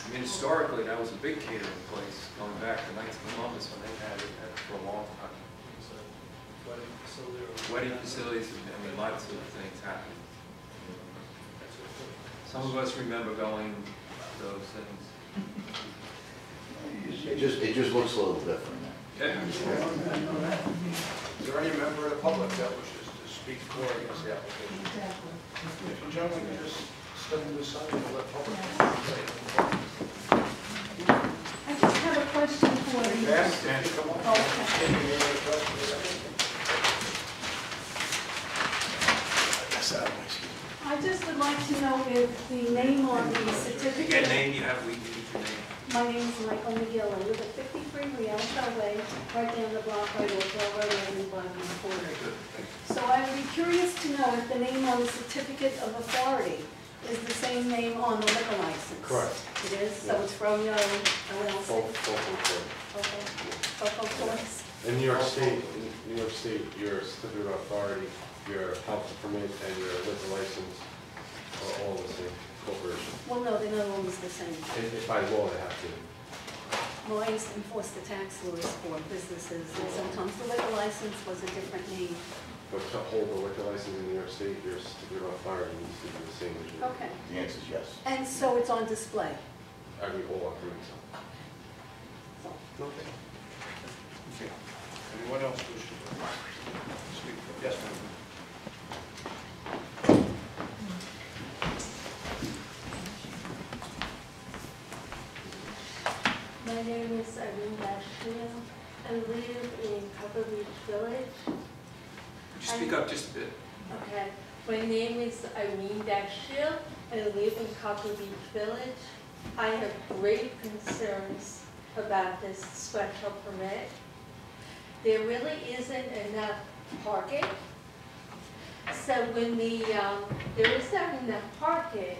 Speaker 2: I mean, historically, that was a big catering place, going back to Knights of Columbus when they had it for a long time.
Speaker 12: So, wedding facility or...
Speaker 2: Wedding facilities, I mean, lots of things happened. Some of us remember going to those things.
Speaker 11: It just looks a little different now.
Speaker 2: Yeah.
Speaker 1: Is there any member of the public that wishes to speak for or against the application? If you gentlemen can just step to the side and let public say.
Speaker 13: I just have a question for you.
Speaker 1: Yes, Danny, come on.
Speaker 13: I just would like to know if the name on the certificate.
Speaker 2: You get a name, you have, we give you your name.
Speaker 13: My name is Michael McGill. I live at 53 Rialto Way, right down the block right off Railroad Avenue by the corner. So I would be curious to know if the name on the certificate of authority is the same name on the liquor license.
Speaker 10: Correct.
Speaker 13: It is? So it's Froyo LLC?
Speaker 10: FOFO.
Speaker 13: FOFO Toys?
Speaker 10: In New York State, your certificate of authority, your health permit, and your liquor license are all the same corporation.
Speaker 13: Well, no, they're not always the same.
Speaker 10: If by law, they have to.
Speaker 13: Well, I used to enforce the tax laws for businesses, and sometimes the liquor license was a different name.
Speaker 10: But to hold a liquor license in New York State, your certificate of authority needs to be the same as your.
Speaker 13: Okay.
Speaker 11: The answer is yes.
Speaker 13: And so it's on display?
Speaker 10: All our permits.
Speaker 13: So,
Speaker 10: Okay.
Speaker 1: Anyone else wish to speak? Yes, ma'am.
Speaker 14: My name is Irene Bashir. I live in Copper Beach Village.
Speaker 2: Could you speak up just a bit?
Speaker 14: Okay. My name is Irene Bashir. I live in Copper Beach Village. I have great concerns about this special permit. There really isn't enough parking. So when there is not enough parking,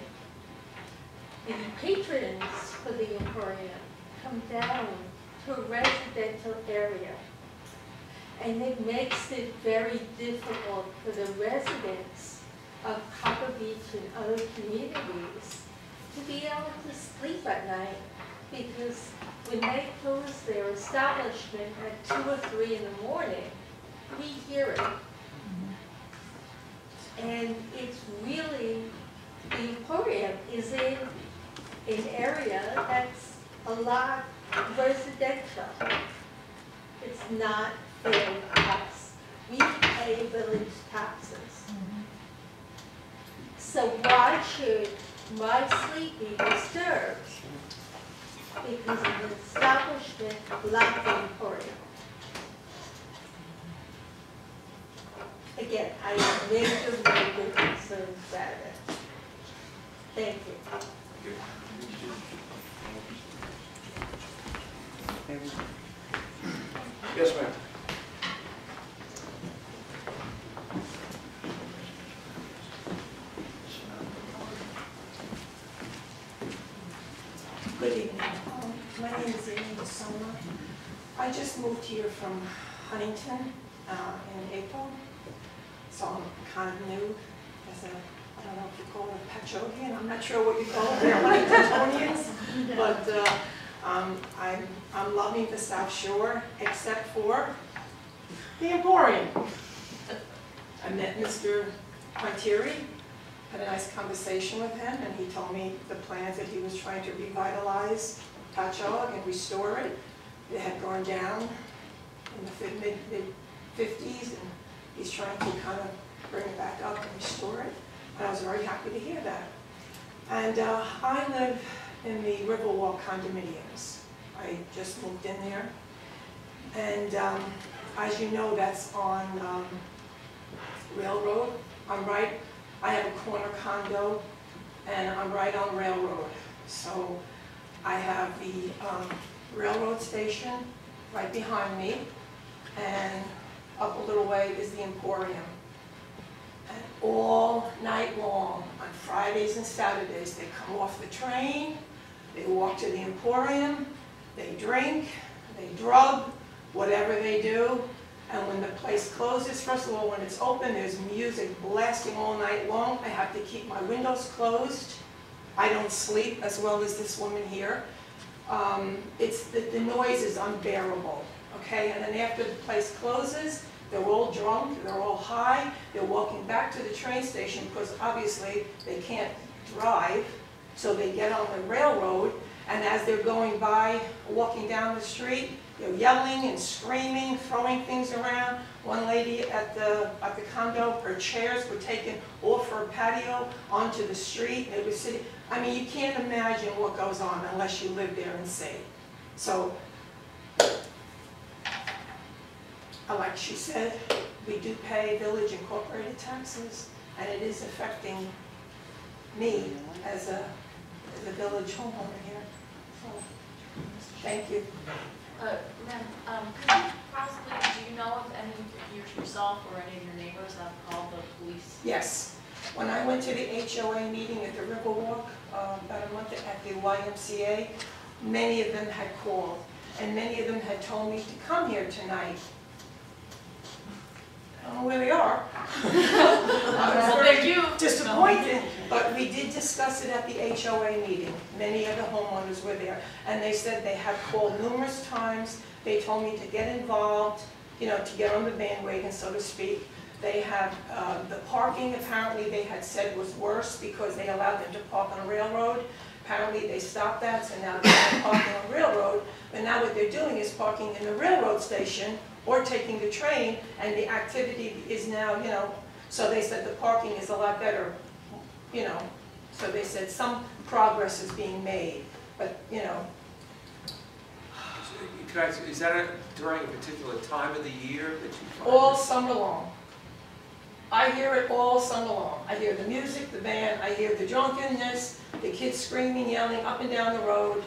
Speaker 14: the patrons for the Emporium come down to a residential area. And it makes it very difficult for the residents of Copper Beach and other communities to be able to sleep at night, because when they close their establishment at 2 or 3 in the morning, we hear it. And it's really, the Emporium is in an area that's a lot residential. It's not fair to us. We pay village taxes. So why should my sleep be disturbed because of an establishment like the Emporium? Again, I have major concerns about it. Thank you.
Speaker 1: Yes, ma'am.
Speaker 15: Good evening. My name is Ernie Tassone. I just moved here from Huntington in April, so I'm kind of new as a, I don't know if you call it a Patchogian, I'm not sure what you call it, they're like Patchogians, but I'm loving the South Shore, except for the Emporium. I met Mr. Pontieri, had a nice conversation with him, and he told me the plans that he was trying to revitalize Patchogue and restore it. It had gone down in the mid-50s, and he's trying to kind of bring it back up and restore it. And I was very happy to hear that. And I live in the Riverwalk condominiums. I just moved in there. And as you know, that's on Railroad. I have a corner condo, and I'm right on Railroad. So I have the railroad station right behind me, and up a little way is the Emporium. And all night long, on Fridays and Saturdays, they come off the train, they walk to the Emporium, they drink, they drug, whatever they do. And when the place closes, first of all, when it's open, there's music blasting all night long. I have to keep my windows closed. I don't sleep as well as this woman here. The noise is unbearable, okay? And then after the place closes, they're all drunk, they're all high, they're walking back to the train station because obviously they can't drive, so they get on the railroad, and as they're going by, walking down the street, they're yelling and screaming, throwing things around. One lady at the condo, her chairs were taken off her patio onto the street. They were sitting. I mean, you can't imagine what goes on unless you live there and see. So, like she said, we do pay village incorporated taxes, and it is affecting me as a village homeowner here. So Thank you.
Speaker 4: Ma'am, could you possibly, do you know if any of yourself or any of your neighbors have called the police?
Speaker 15: Yes. When I went to the HOA meeting at the Riverwalk about a month at the YMCA, many of them had called, and many of them had told me to come here tonight. I don't know where they are. I was very disappointed, but we did discuss it at the HOA meeting. Many of the homeowners were there, and they said they have called numerous times. They told me to get involved, you know, to get on the bandwagon, so to speak. They have, the parking apparently they had said was worse because they allowed them to park on a railroad. Apparently they stopped that, so now they're parking on railroad. But now what they're doing is parking in the railroad station or taking the train, and the activity is now, you know, so they said the parking is a lot better, you know. So they said some progress is being made, but, you know.
Speaker 2: Is that during a particular time of the year that you find
Speaker 15: All
Speaker 2: this?
Speaker 15: summer long. I hear it all summer long. I hear the music, the band, I hear the drunkenness, the kids screaming, yelling up and down the road.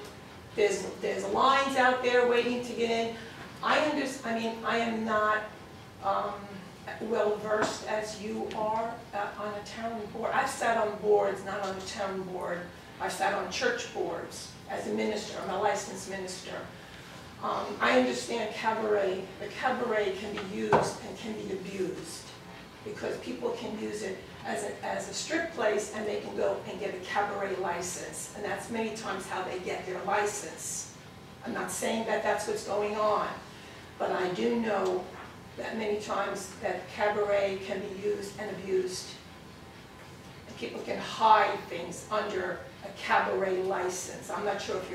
Speaker 15: There's lines out there waiting to get in. I am not well versed as you are on a town board. I've sat on boards, not on a town board. I've sat on church boards as a minister. I'm a licensed minister. I understand cabaret. The cabaret can be used and can be abused because people can use it as a strip place, and they can go and get a cabaret license, and that's many times how they get their license. I'm not saying that that's what's going on, but I do know that many times that cabaret can be used and abused, and people can hide things under a cabaret license. I'm not sure if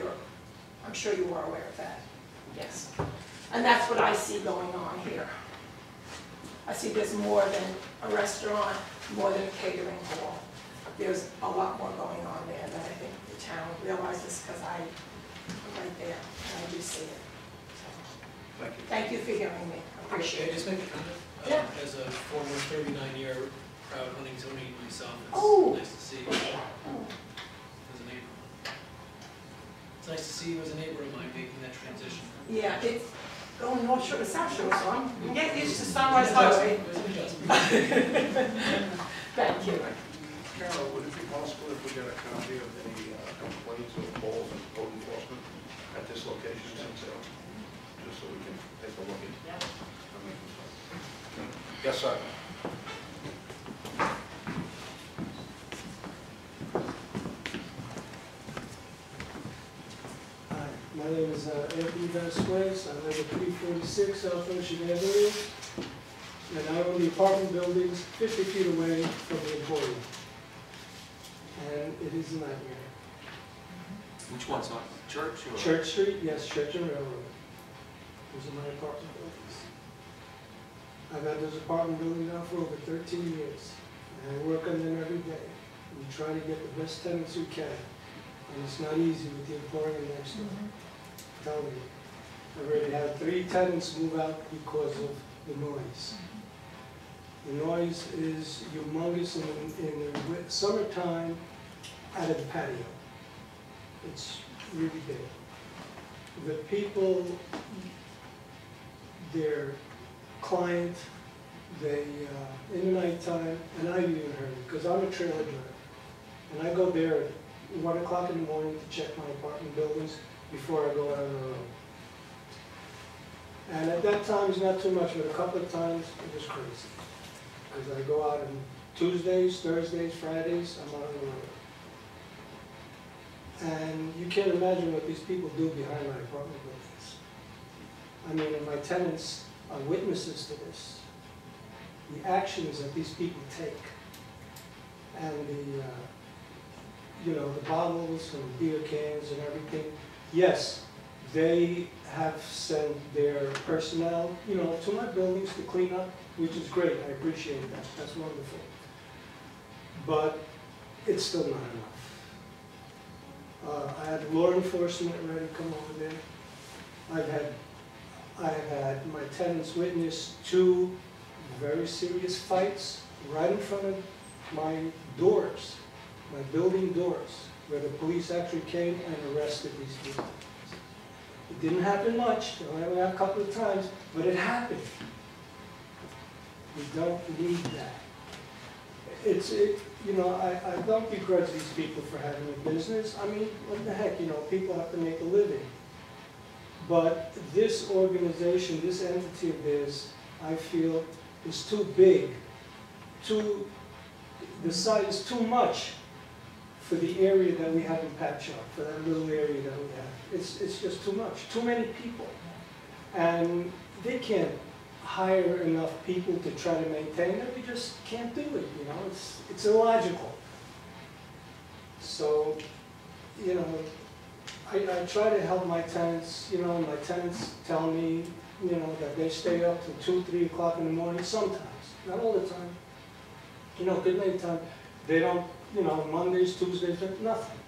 Speaker 15: I'm sure you are aware of that. Yes. And that's what I see going on here. I see there's more than a restaurant, more than a catering hall. There's a lot more going on there that I think the town realizes, because I'm right there and I do see it. So, thank you for hearing me. I appreciate
Speaker 7: Can I
Speaker 15: it.
Speaker 7: just make a comment?
Speaker 15: Yeah.
Speaker 7: As a former 39-year proud Huntingtonian myself,
Speaker 15: Oh.
Speaker 7: it's nice to see you as a neighbor. It's nice to see you as a neighbor of mine making that transition.
Speaker 15: Yeah, it's going North Shore to South Shore, so I'm getting used to Sunrise Highway. Thank you.
Speaker 16: Carol, would it be possible if we get a copy of the complaints of balls and code enforcement at this location, since just so we can take a look at? Yes, sir.
Speaker 17: My name is Anthony Vasquez. I live at 346 South Ocean Avenue, and I own the apartment buildings 50 feet away from the Emporium. And it is a nightmare.
Speaker 2: Which one's on? Church or?
Speaker 17: Church Street, yes, Church and Railroad. Those are my apartment buildings. I've had those apartment buildings now for over 13 years. And I work on them every day. We try to get the best tenants we can. And it's not easy with the Emporium next door. Tell me. I've already had 3 tenants move out because of the noise. The noise is humongous in the summertime out of the patio. It's really big. The people, their client, they, in the nighttime, and I've even heard it, because I'm a trailer driver, and I go there at 1 o'clock in the morning to check my apartment buildings before I go out on the road. And at that time, it's not too much, but a couple of times, it was crazy. Because I go out on Tuesdays, Thursdays, Fridays, I'm out on the road. And you can't imagine what these people do behind my apartment buildings. I mean, and my tenants are witnesses to this. The actions that these people take. And the, you know, the bottles and the beer cans and everything. Yes, they have sent their personnel, you know, to my buildings to clean up, which is great. I appreciate that. That's wonderful. But it's still not enough. I had law enforcement ready to come over there. I've had my tenants witness 2 very serious fights right in front of my doors, my building doors, where the police actually came and arrested these people. It didn't happen much, it only happened a couple of times, but it happened. We don't need that. You know, I don't begrudge these people for having a business. I mean, what the heck, you know, people have to make a living. But this organization, this entity of theirs, I feel is too big, the size is too much for the area that we have in Patchogue, for that little area that we have. It's just too much, too many people. And they can't hire enough people to try to maintain it. We just can't do it, you know, it's illogical. So, you know, I try to help my tenants, you know, my tenants tell me, you know, that they stay up till 2, 3 o'clock in the morning sometimes, not all the time. You know, good many times, they don't, you know, Mondays, Tuesdays, nothing.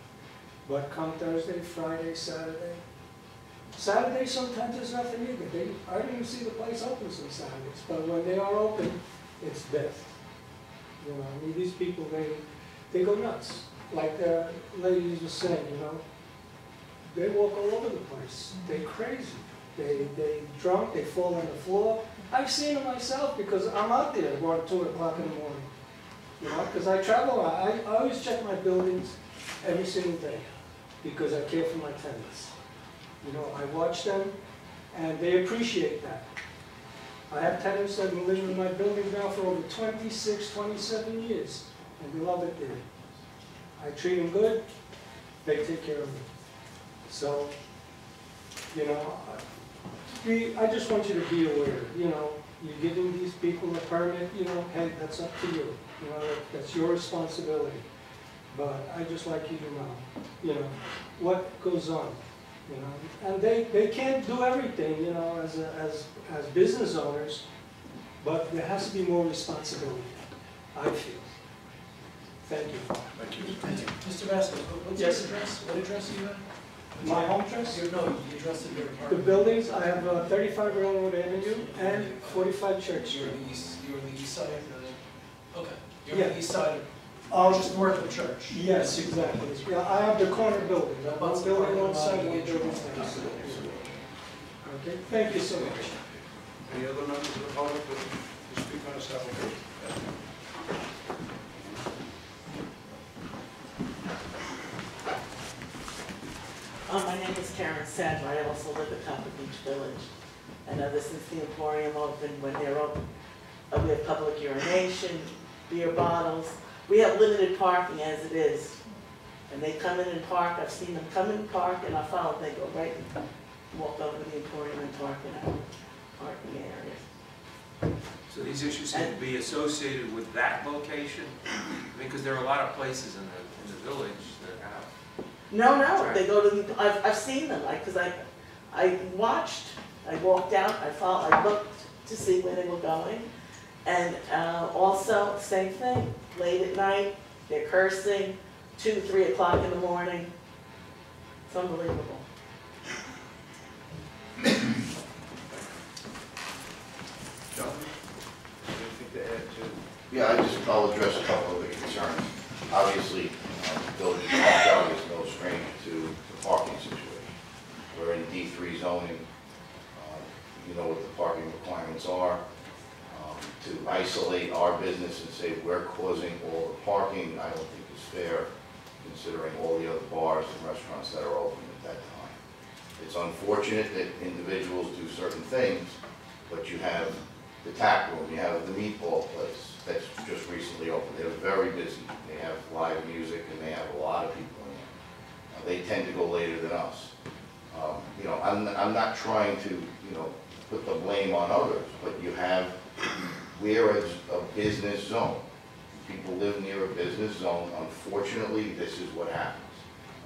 Speaker 17: But come Thursday, Friday, Saturday. Saturday sometimes there's nothing either. I don't even see the place open some Saturdays, but when they are open, it's death. You know, I mean, these people, they go nuts. Like the lady was saying, you know, they walk all over the place. They're crazy. They drunk, they fall on the floor. I've seen them myself because I'm out there about 2 o'clock in the morning. You know, because I travel, I always check my buildings every single day because I care for my tenants. You know, I watch them and they appreciate that. I have tenants that have been living in my building now for over 26, 27 years and they love it there. I treat them good, they take care of me. So, you know, I just want you to be aware, you know, you're giving these people a permit, you know, hey, that's up to you. You know, that's your responsibility. But I just like you to know, you know, what goes on, you know. And they can't do everything, you know, as business owners, but there has to be more responsibility, I feel. Thank you.
Speaker 16: Thank you.
Speaker 7: Thank you. Mr. Vasquez, what's your address? What address are you at?
Speaker 17: My home address?
Speaker 7: No, the address of your
Speaker 17: The
Speaker 7: apartment.
Speaker 17: buildings, I have 35 Railroad Avenue and 45 Church Street.
Speaker 7: You're on the east side of the, okay. You're
Speaker 17: Yeah.
Speaker 7: on the east side of, just north of the church.
Speaker 17: Yes, exactly. Yeah, I have the corner building. I have
Speaker 7: What's
Speaker 17: one
Speaker 7: the
Speaker 17: building
Speaker 7: parking
Speaker 17: on
Speaker 7: lot
Speaker 17: side,
Speaker 7: and
Speaker 17: one
Speaker 7: the
Speaker 17: building
Speaker 7: entrance?
Speaker 17: next. Okay, thank you so much.
Speaker 16: Any other members of the public to speak on this application?
Speaker 18: My name is Karen Sadler. I also live at Top of Beach Village. And ever since the Emporium opened, when they're open, we have public urination, beer bottles. We have limited parking as it is. And they come in and park. I've seen them come in and park, and I follow. They go right and walk over to the Emporium and park in our parking areas.
Speaker 2: So these issues can be associated with that location? Because there are a lot of places in the village that have.
Speaker 18: No, they go to the, I've seen them, because I watched, I walked out, I looked to see where they were going. And also, same thing, late at night, they're cursing, 2, 3 o'clock in the morning. It's unbelievable.
Speaker 16: John, anything to add to?
Speaker 11: Yeah, I'll address a couple of the concerns. Obviously, Village of Patchogue is no stranger to the parking situation. We're in D3 zoning. You know what the parking requirements are. To isolate our business and say we're causing all the parking, I don't think is fair, considering all the other bars and restaurants that are open at that time. It's unfortunate that individuals do certain things, but you have the Tap Room, you have the meatball place that's just recently opened. They're very busy. They have live music and they have a lot of people in there. They tend to go later than us. You know, I'm not trying to, you know, put the blame on others, but you have, we're a business zone. People live near a business zone. Unfortunately, this is what happens.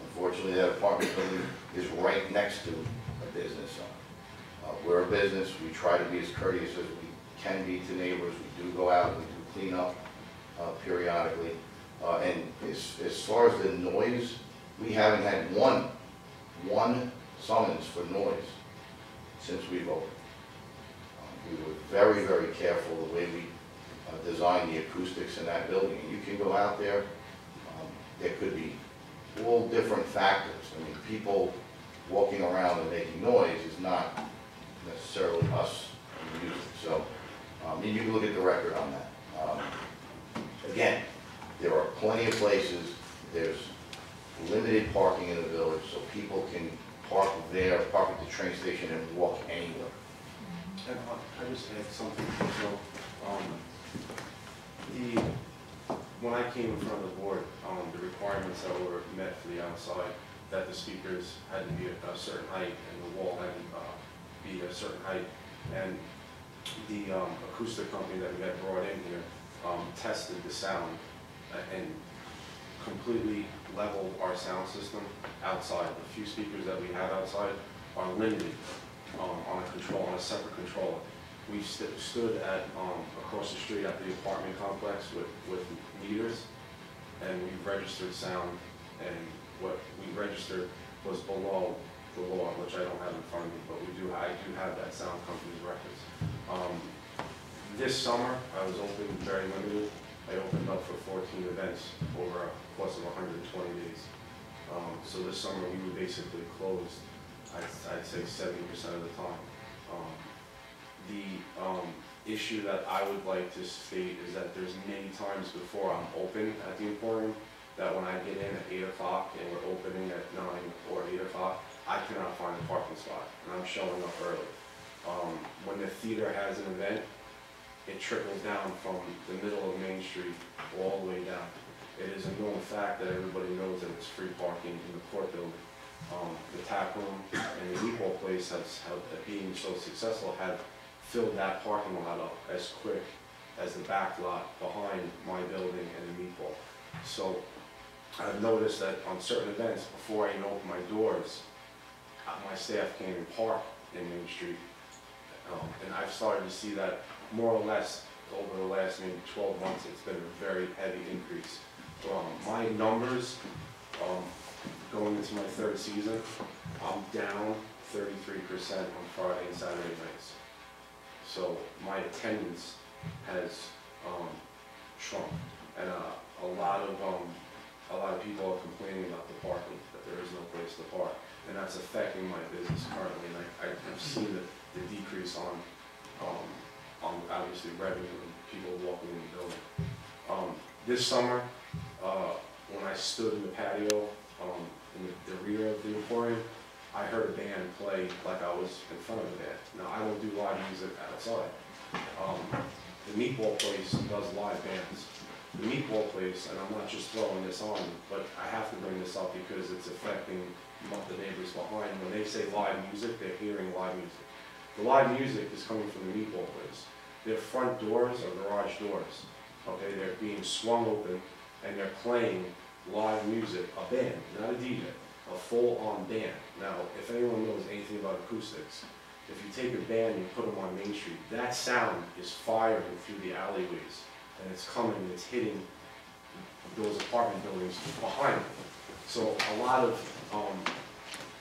Speaker 11: Unfortunately, that apartment building is right next to a business zone. We're a business. We try to be as courteous as we can be to neighbors. We do go out, we do clean up periodically. And as far as the noise, we haven't had one summons for noise since we've opened. We were very, very careful the way we designed the acoustics in that building. And you can go out there, there could be all different factors. I mean, people walking around and making noise is not necessarily us and music. So, and you can look at the record on that. Again, there are plenty of places, there's limited parking in the village, so people can park there, park at the train station and walk anywhere.
Speaker 10: And I just add something. So, when I came in front of the board, the requirements that were met for the outside, that the speakers had to be a certain height and the wall had to be a certain height, and the acoustic company that we had brought in here tested the sound and completely leveled our sound system outside. The few speakers that we have outside are limited on a separate controller. We stood at across the street at the apartment complex with meters, and we registered sound, and what we registered was below the law, which I don't have in front of me, but I do have that sound company's records. This summer, I was open very limited. I opened up for 14 events over a course of 120 days. So this summer, we were basically closed, I'd say 70% of the time. The issue that I would like to state is that there's many times before I'm open at the Emporium that when I get in at 8 o'clock and we're opening at 9 or 8 o'clock, I cannot find a parking spot, and I'm showing up early. When the theater has an event, it trickles down from the middle of Main Street all the way down. It is a known fact that everybody knows that it's free parking in the court building. The Tap Room and the Meatball place being so successful, have filled that parking lot up as quick as the back lot behind my building and the Meatball. So I've noticed that on certain events, before I even open my doors, my staff can't even park in Main Street. And I've started to see that more or less over the last maybe 12 months, it's been a very heavy increase. My numbers, going into my third season, I'm down 33% on Friday and Saturday nights. So my attendance has shrunk, and a lot of people are complaining about the parking, that there is no place to park, and that's affecting my business currently. And I've seen the decrease on obviously revenue and people walking in the building. This summer, when I stood in the patio in the rear of the Emporium, I heard a band play like I was in front of the band. Now, I don't do live music outside. The Meatball place does live bands. The Meatball place, and I'm not just throwing this on, but I have to bring this up because it's affecting the neighbors behind. When they say live music, they're hearing live music. The live music is coming from the Meatball place. Their front doors are garage doors. Okay, they're being swung open and they're playing live music, a band, not a DJ, a full-on band. Now, if anyone knows anything about acoustics, if you take a band and you put them on Main Street, that sound is firing through the alleyways, and it's coming and it's hitting those apartment buildings behind them. So a lot of,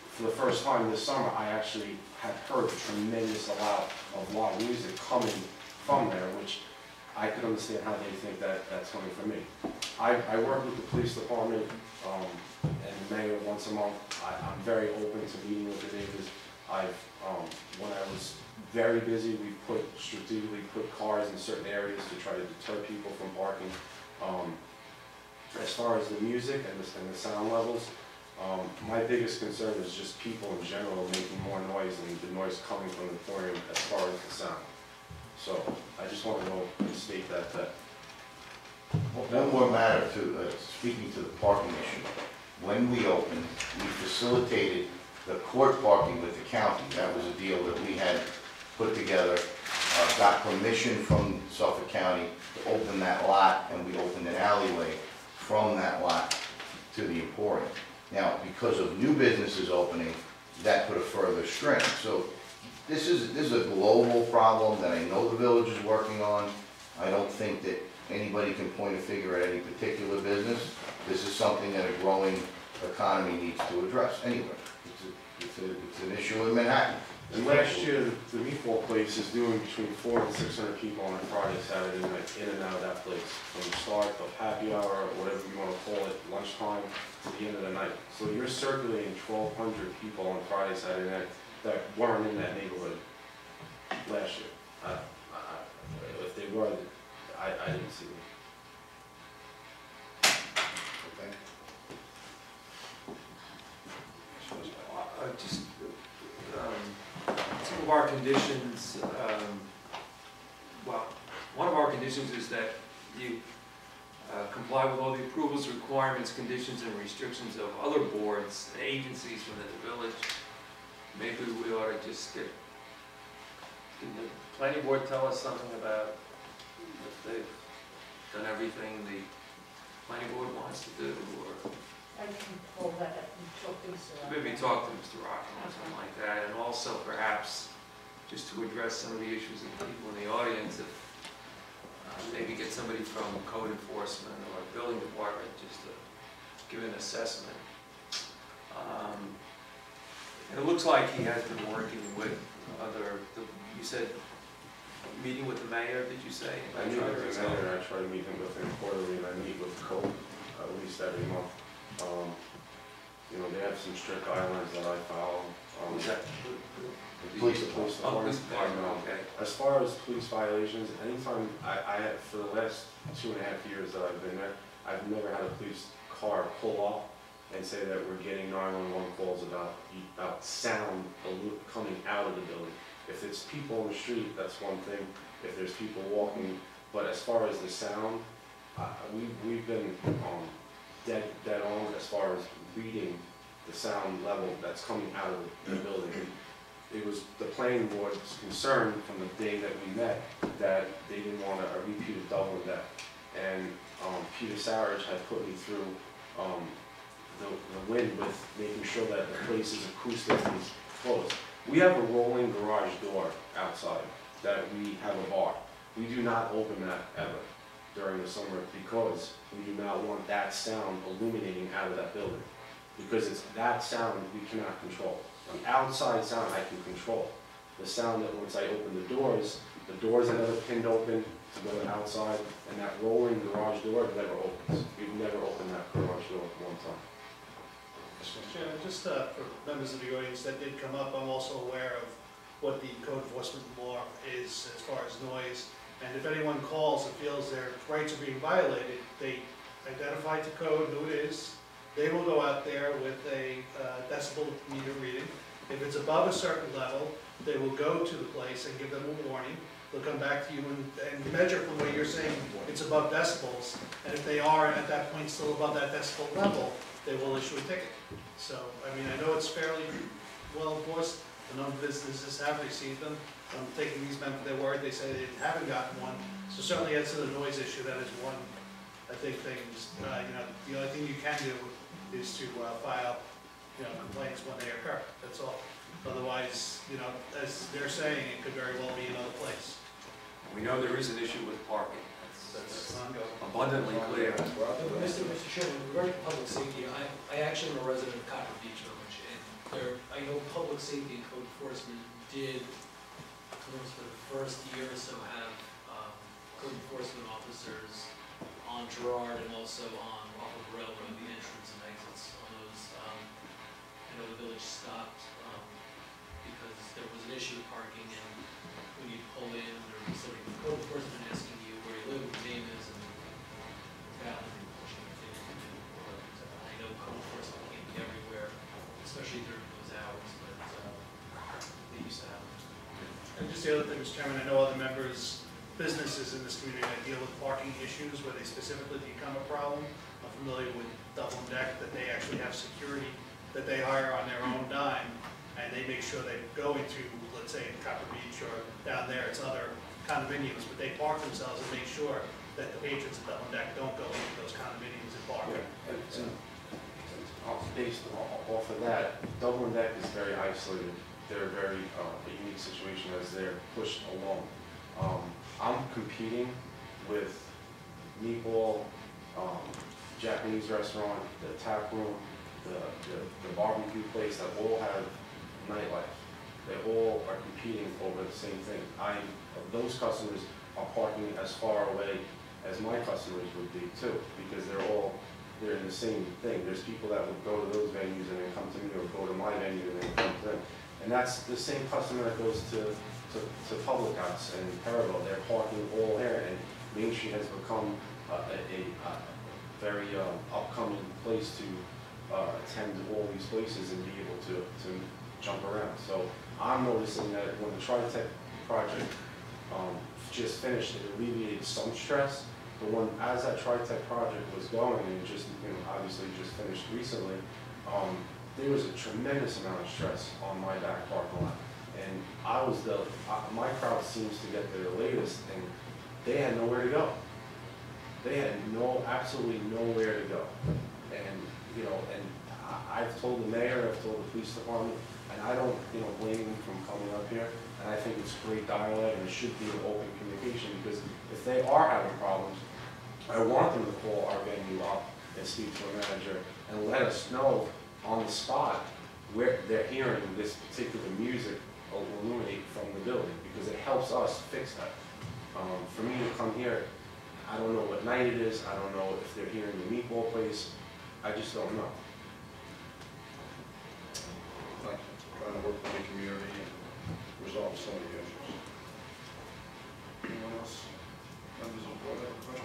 Speaker 10: for the first time this summer, I actually have heard a tremendous amount of live music coming from there, which I could understand how they think that that's coming from me. I work with the police department and the mayor once a month. I'm very open to meeting with the neighbors. When I was very busy, we strategically put cars in certain areas to try to deter people from parking. As far as the music and the sound levels, my biggest concern is just people in general making more noise and the noise coming from the Emporium as far as the sound. So I just want to know and state that.
Speaker 11: One more matter too, speaking to the parking issue. When we opened, we facilitated the court parking with the county. That was a deal that we had put together, got permission from Suffolk County to open that lot, and we opened an alleyway from that lot to the Emporium. Now, because of new businesses opening, that put a further strain. So this is a global problem that I know the village is working on. I don't think that anybody can point a finger at any particular business. This is something that a growing economy needs to address anyway. It's an issue in Manhattan.
Speaker 10: And last year, the meatball place is doing between 400 and 600 people on a Friday, Saturday night, in and out of that place, from the start of happy hour, or whatever you want to call it, lunchtime, to the end of the night. So you're circulating 1,200 people on Friday, Saturday night that weren't in that neighborhood last year. If they were, I didn't see them.
Speaker 2: Just some of our conditions, well, one of our conditions is that you comply with all the approvals, requirements, conditions, and restrictions of other boards and agencies within the village. Maybe we ought to just get, can the planning board tell us something about if they've done everything the planning board wants to do, or?
Speaker 9: I can pull that up and talk to Mr. Rock.
Speaker 2: Maybe talk to Mr. Rock or something like that, and also perhaps just to address some of the issues of the people in the audience, if maybe get somebody from code enforcement or building department just to give an assessment. And it looks like he has been working with other, you said, meeting with the mayor, did you say?
Speaker 10: I meet with the mayor, and I try to meet him within quarterly, and I meet with code at least every month. You know, they have some strict guidelines that I follow.
Speaker 11: Police
Speaker 10: department.
Speaker 2: Okay.
Speaker 10: As far as police violations, anytime for the last 2.5 years that I've been there, I've never had a police car pull up and say that we're getting 911 calls about sound coming out of the building. If it's people on the street, that's one thing. If there's people walking, but as far as the sound, we've been dead on as far as reading the sound level that's coming out of the building. It was the planning board's concern from the day that we met that they didn't want a repeated double deck. And Peter Sarich had put me through the wind with making sure that the place is acoustically closed. We have a rolling garage door outside that we have a bar. We do not open that ever during the summer because we do not want that sound illuminating out of that building. Because it's that sound we cannot control. The outside sound I can control. The sound that once I open the doors that are pinned open to go outside, and that rolling garage door never opens. We've never opened that garage door one time.
Speaker 12: Chairman, just for members of the audience that did come up, I'm also aware of what the code enforcement law is as far as noise. And if anyone calls and feels their rights are being violated, they identify to code who it is. They will go out there with a decibel meter reading. If it's above a certain level, they will go to the place and give them a warning. They'll come back to you and measure from where you're saying it's above decibels. And if they are at that point still above that decibel level, they will issue a ticket. So, I mean, I know it's fairly well enforced. A number of businesses have received them. I'm taking these men for their word. They say they haven't gotten one. So certainly as to the noise issue, that is one, I think, things, you know, the only thing you can do is to file, you know, complaints when they occur. That's all. Otherwise, you know, as they're saying, it could very well be another place.
Speaker 2: We know there is an issue with parking. That's abundantly clear.
Speaker 7: Mr. Chairman, regarding public safety, I actually am a resident of Copper Beach Village, and I know public safety and code enforcement did, for the first year or so, have code enforcement officers on Gerard and also on off of Railroad, the entrance and exits on those. I know the village stopped because there was an issue with parking, and when you pull in, there was somebody with code enforcement asking you where you live, what your name is, and valid pushing your thing. I know code enforcement can't be everywhere, especially during those hours, but they used to happen.
Speaker 12: And just the other thing, Mr. Chairman, I know other members, businesses in this community that deal with parking issues where they specifically become a problem. I'm familiar with Double Deck, that they actually have security that they hire on their own dime, and they make sure they go into, let's say, in Copper Beach or down there, it's other condominiums, but they park themselves and make sure that the patrons of Double Deck don't go into those condominiums and park.
Speaker 10: Based off of that, Double Deck is very isolated. They're very a unique situation as they're pushed along. I'm competing with Meatball, Japanese restaurant, the Tap Room, the barbecue place that all have nightlife. they all are competing over the same thing. Those customers are parking as far away as my customers would be too, because they're in the same thing. There's people that would go to those venues and then come to me, or go to my venue and then come to them. And that's the same customer that goes to Public House and Perivale. They're parking all here, and Main Street has become a very upcoming place to attend all these places and be able to jump around. So I'm noticing that when the Tri-Tech project just finished, it alleviated some stress. But as that Tri-Tech project was going, and it just obviously just finished recently, there was a tremendous amount of stress on my back parking lot. And my crowd seems to get there latest, and they had nowhere to go. They had absolutely nowhere to go. And, I've told the mayor, I've told the police department, and I don't, blame them from coming up here. And I think it's great dialogue, and it should be an open communication, because if they are having problems, I want them to call our venue up and speak to a manager and let us know on the spot where they're hearing this particular music illuminate from the building, because it helps us fix that. For me to come here, I don't know what night it is, I don't know if they're hearing the meatball place, I just don't know.
Speaker 16: Trying to work with the community and resolve some of the issues. Anyone else? Members of the board have a question?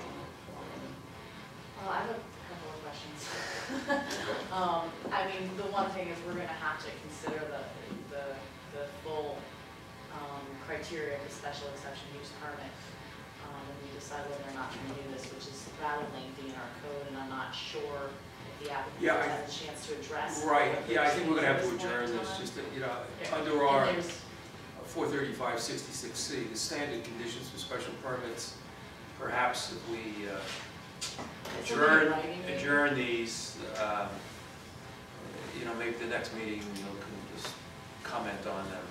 Speaker 4: I have a couple of questions. I mean, the one thing is we're going to have to consider the full criteria of the special exception use permit when we decide whether or not to renew this, which is rather lengthy in our code, and I'm not sure if the applicant has had a chance to address.
Speaker 2: Right, yeah, I think we're gonna have to adjourn this, just to, under our 435-66C, the standard conditions for special permits, perhaps if we adjourn these, maybe the next meeting, can just comment on them,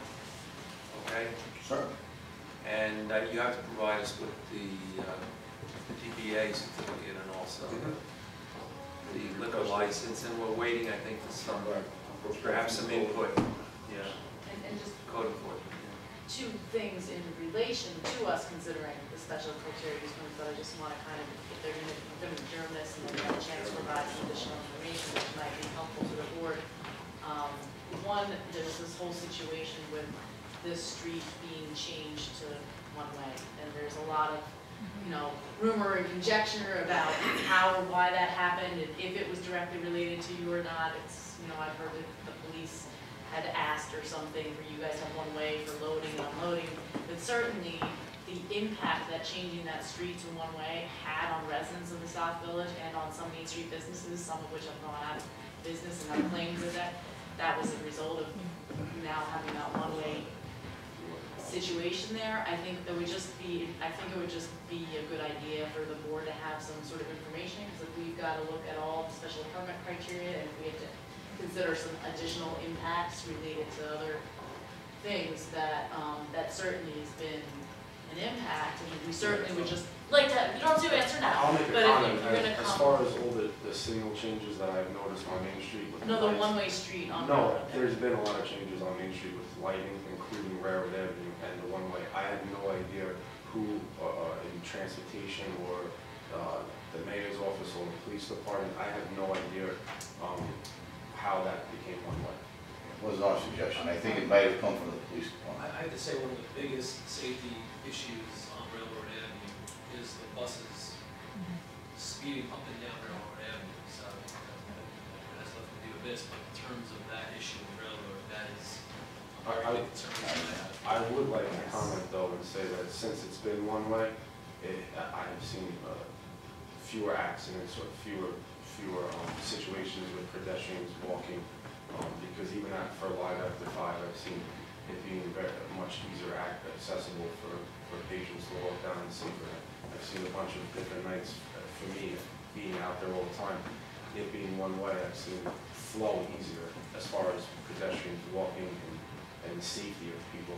Speaker 2: okay?
Speaker 11: Sure.
Speaker 2: And you have to provide us with the DBA certificate and also the liquor license, and we're waiting, I think, for some, perhaps some input,
Speaker 4: And just
Speaker 2: code enforcement.
Speaker 4: two things in relation to us considering the special criteria use permit, but I just want to kind of, if they're going to adjourn this and then have a chance to provide some additional information which might be helpful to the board. One, there's this whole situation with this street being changed to one way, and there's a lot of rumor and conjecture about how or why that happened, and if it was directly related to you or not. It's, I've heard that the police had asked or something for you guys to have one way for loading and unloading, but certainly the impact that changing that street to one way had on residents of the South Village and on some Main Street businesses, some of which have gone out of business and have claims of that was a result of now having that one-way situation there. I think it would just be a good idea for the board to have some sort of information, because if we've got to look at all the special permit criteria, and if we have to consider some additional impacts related to other things, that certainly has been an impact, and we certainly would just like to, you don't have to answer now.
Speaker 10: I'll make a
Speaker 4: but
Speaker 10: comment.
Speaker 4: if you're going to
Speaker 10: As
Speaker 4: come.
Speaker 10: far as all the signal changes that I've noticed on Main Street with
Speaker 4: No, the
Speaker 10: lights.
Speaker 4: one-way street on.
Speaker 10: No, there's been a lot of changes on Main Street with lighting, including Railroad Avenue and the one-way. I had no idea who in transportation or the mayor's office or the police department, I had no idea how that became one-way.
Speaker 11: It wasn't our suggestion. I think it might have come from the police department.
Speaker 7: I have to say one of the biggest safety issues on Railroad Avenue is the buses speeding up and down Railroad Avenue. So it has nothing to do with this, but in terms of that issue with Railroad, that is a very big concern that I have.
Speaker 10: I would like to comment though and say that since it's been one way, I have seen fewer accidents or fewer situations with pedestrians walking, because even for Live After 5, I've seen it being very much easier accessible for patients to walk down and safer. I've seen a bunch of different nights for me being out there all the time. It being one way, I've seen it flow easier as far as pedestrians walking and the safety of people,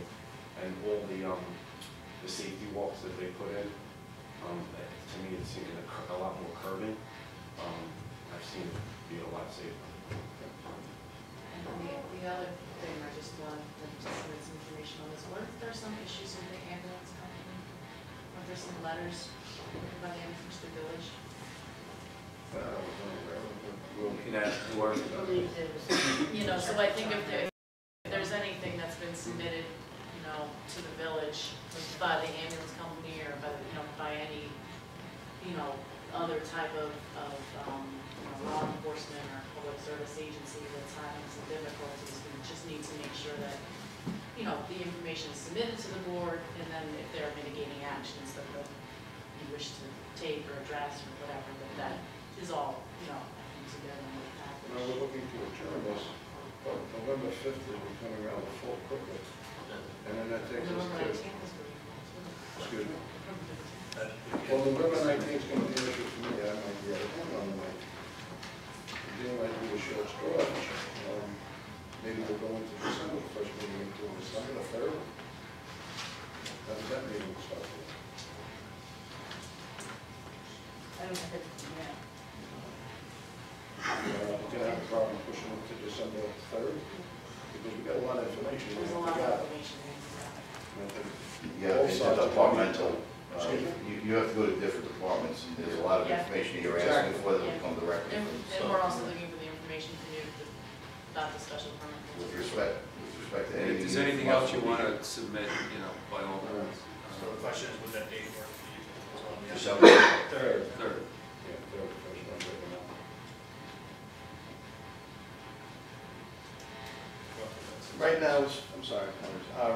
Speaker 10: and all the safety walks that they put in. To me, it's seen a lot more curving. I've seen it be a lot safer.
Speaker 4: And the other thing, I just wanted to submit some information on this. Weren't there some issues with the ambulance company? Weren't there some letters written by the Amherst Village? You know, so I think if there's anything that's been submitted, you know, to the village by the ambulance company or by, you know, by any, you know, other type of law enforcement or public service agency that's having some difficulties, we just need to make sure that, you know, the information is submitted to the board, and then if there are mitigating actions that you wish to take or address or whatever, that is all, you know, together in the package.
Speaker 16: Now, we're looking to adjourn this, but November 5th is coming around full quickly. And then that takes us
Speaker 4: November
Speaker 16: to,
Speaker 4: 19th is pretty cool.
Speaker 16: excuse me. Well, November 19th is going to be an issue for me, I might be out of town on the 19th. Dealing might be a short straw. Maybe we'll go into December, the first meeting into December, the 3rd. How does that meeting start?
Speaker 4: I don't think, yeah.
Speaker 16: We're going to have a problem pushing it to December 3rd, because we got a lot of information.
Speaker 4: There's a lot of information.
Speaker 11: Yeah, it's a departmental, you have to go to different departments, and there's a lot of information that you're asking for that will come directly
Speaker 4: And
Speaker 11: from.
Speaker 4: we're also looking for the information from you about the special permit.
Speaker 11: With respect to
Speaker 2: And
Speaker 11: anything.
Speaker 2: if there's anything else you want to submit, you know, by all means.
Speaker 12: So the question is, would that date work for you?
Speaker 11: December
Speaker 12: 3rd.
Speaker 2: Third.
Speaker 16: Yeah, 3rd, first one, right now.
Speaker 19: Right now, I'm sorry,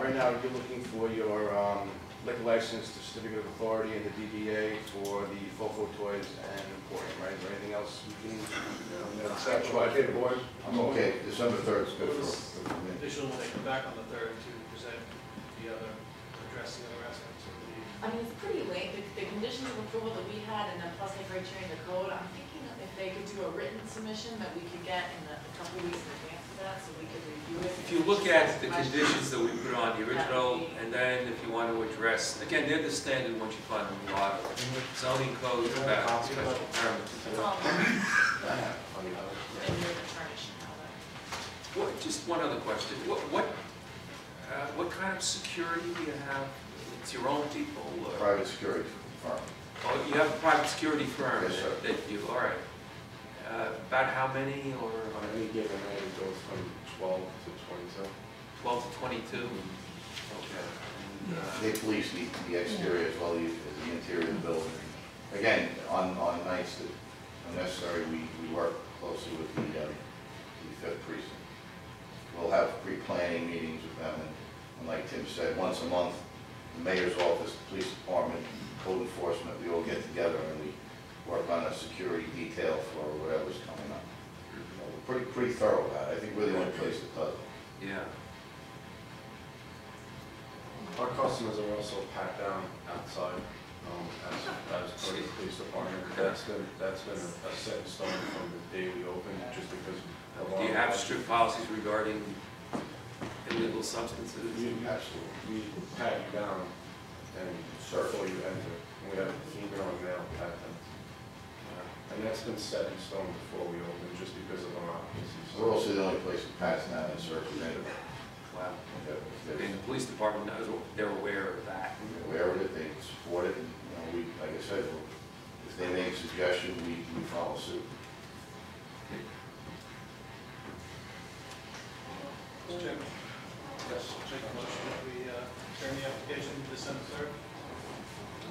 Speaker 19: right now you're looking for your liquor license, the certificate of authority, and the DBA for the FOFO toys and Emporium, right? Is there anything else we can?
Speaker 16: That's actually, okay, boys.
Speaker 11: I'm okay, December 3rd is good for me.
Speaker 12: Additional, when they come back on the 3rd to present the other, address the other aspects of the.
Speaker 4: I mean, it's pretty late, the conditions of approval that we had, and then plus the criteria in the code, I'm thinking that if they could do a written submission that we could get in a couple weeks in advance of that, so we could review it.
Speaker 2: If you look at the conditions that we put on the original, and then if you want to address, again, they're the standard once you find them, a lot of zoning codes about special permits.
Speaker 4: It's all, and your attorney should know that.
Speaker 2: What, just one other question, what kind of security do you have? It's your own people? Or?
Speaker 11: Private security firm.
Speaker 2: Oh, you have a private security firm?
Speaker 11: Yes, sir.
Speaker 2: That you, all right. About how many, or?
Speaker 10: On any given night, it goes from 12 to 22.
Speaker 2: 12 to 22? Okay. And,
Speaker 11: They police the exterior as well as the interior of the building. Again, on nights that are necessary, we work closely with the 5th precinct. We'll have pre-planning meetings with them, and like Tim said, once a month, the mayor's office, the police department, code enforcement, we all get together and we work on a security detail for whatever's coming up. We're pretty thorough about it. I think we're the only place that does it.
Speaker 2: Yeah.
Speaker 10: Our customers are also pat down outside, as per the police department. That's been a set in stone from the day we opened, just because of
Speaker 2: Do you have strict policies regarding illegal substances?
Speaker 11: Absolutely.
Speaker 10: We pat you down and before you enter. And we have female and male pat downs. And that's been set in stone before we open, just because of our occupancy.
Speaker 11: We're also the only place that passes down and searches anyway.
Speaker 2: Wow. And the police department knows, they're aware of that.
Speaker 11: They're aware of it, they support it, and, we, like I said, if they make a suggestion, we follow suit.
Speaker 12: Mr. Chairman? Yes. Make a motion that we turn the application to December 3rd.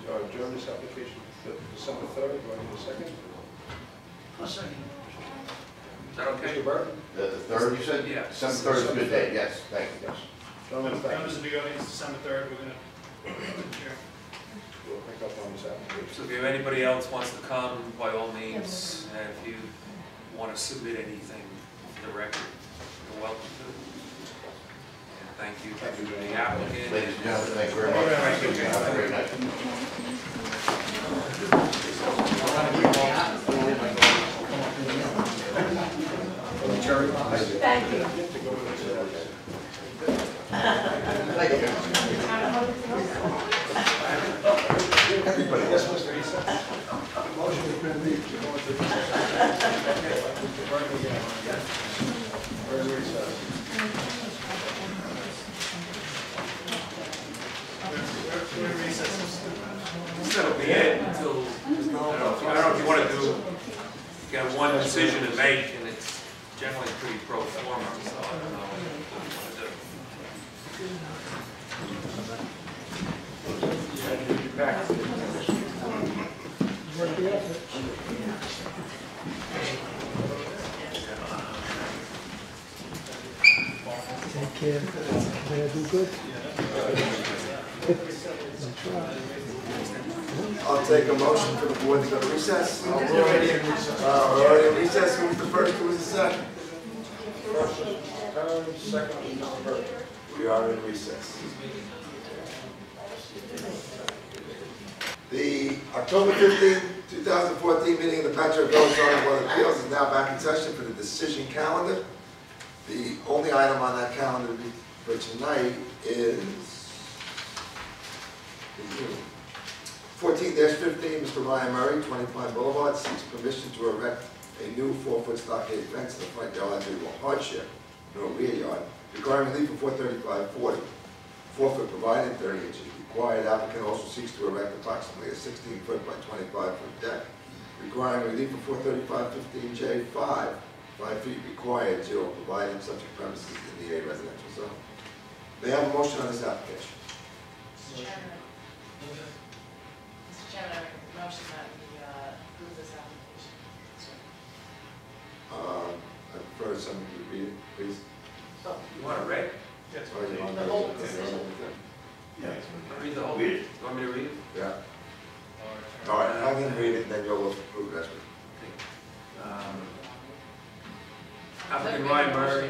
Speaker 16: Adjourn this application to December 3rd, do I need a second?
Speaker 3: A second.
Speaker 2: Is that okay?
Speaker 16: Mr. Burton?
Speaker 11: The 3rd, you said?
Speaker 2: Yeah.
Speaker 11: December 3rd is a good day, yes, thank you.
Speaker 16: Yes. Gentlemen, thank
Speaker 12: Members
Speaker 16: you.
Speaker 12: of the audience, December 3rd, we're going to adjourn.
Speaker 16: We'll pick up on this application.
Speaker 2: So if anybody else wants to come, by all means, and if you want to submit anything for the record, you're welcome to. And thank you to the applicant.
Speaker 11: Ladies and gentlemen, thank you very much. Have a great night.
Speaker 13: Thank you.
Speaker 16: Everybody, yes, Mr. East. Motion to go into. Very recess.
Speaker 2: that'll be it until, I don't know if you want to do, you got one decision to make, and it's generally pretty pro forma, so I don't know what you want to do.
Speaker 17: Take care. Did I do good?
Speaker 1: I'll take a motion for the board to go to recess. We're already in recess. Who's the first, who's the second?
Speaker 16: First is Kerns, second is Mr. Burton.
Speaker 1: We are in recess. The October 15, 2014 meeting of the Patchogue Zoning Board of Appeals is now back in session for the decision calendar. The only item on that calendar for tonight is 14-15, Mr. Ryan Murray, 20 Pine Boulevard, seeks permission to erect a new 4-foot stockade fence in the front yard due to a hardship, no rear yard, requiring relief of 435/40. 4-foot provided, 30 inches required. Applicant also seeks to erect approximately a 16-foot by 25-foot deck, requiring relief of 435/15J5. 5 feet required, 0 provided, subject premises in the A residential zone. May I have a motion on this application?
Speaker 4: Mr. Chairman, I make a motion that we approve this application.
Speaker 1: I prefer somebody to read it, please.
Speaker 2: You want it read?
Speaker 1: Yes. Or you want
Speaker 4: The whole decision.
Speaker 1: Yeah.
Speaker 2: Read the whole, you want me to read it?
Speaker 1: Yeah. All right, I'm going to read it, and then you'll approve it.
Speaker 2: Applicant Ryan Murray,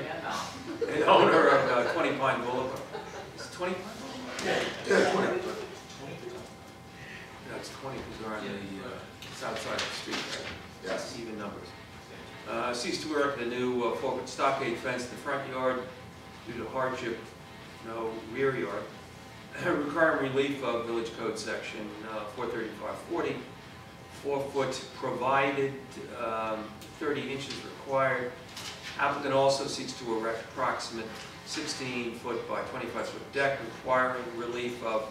Speaker 2: an owner of 20 Pine Boulevard. Is it 20 Pine Boulevard?
Speaker 1: Yeah, 20.
Speaker 2: No, it's 20 because we're on the south side of the street, right?
Speaker 1: Yes.
Speaker 2: Even numbers. Seeks to erect a new 4-foot stockade fence in the front yard due to hardship, no rear yard. Requiring relief of Village Code Section 435/40. 4-foot provided, 30 inches required. Applicant also seeks to erect approximate 16-foot by 25-foot deck, requiring relief of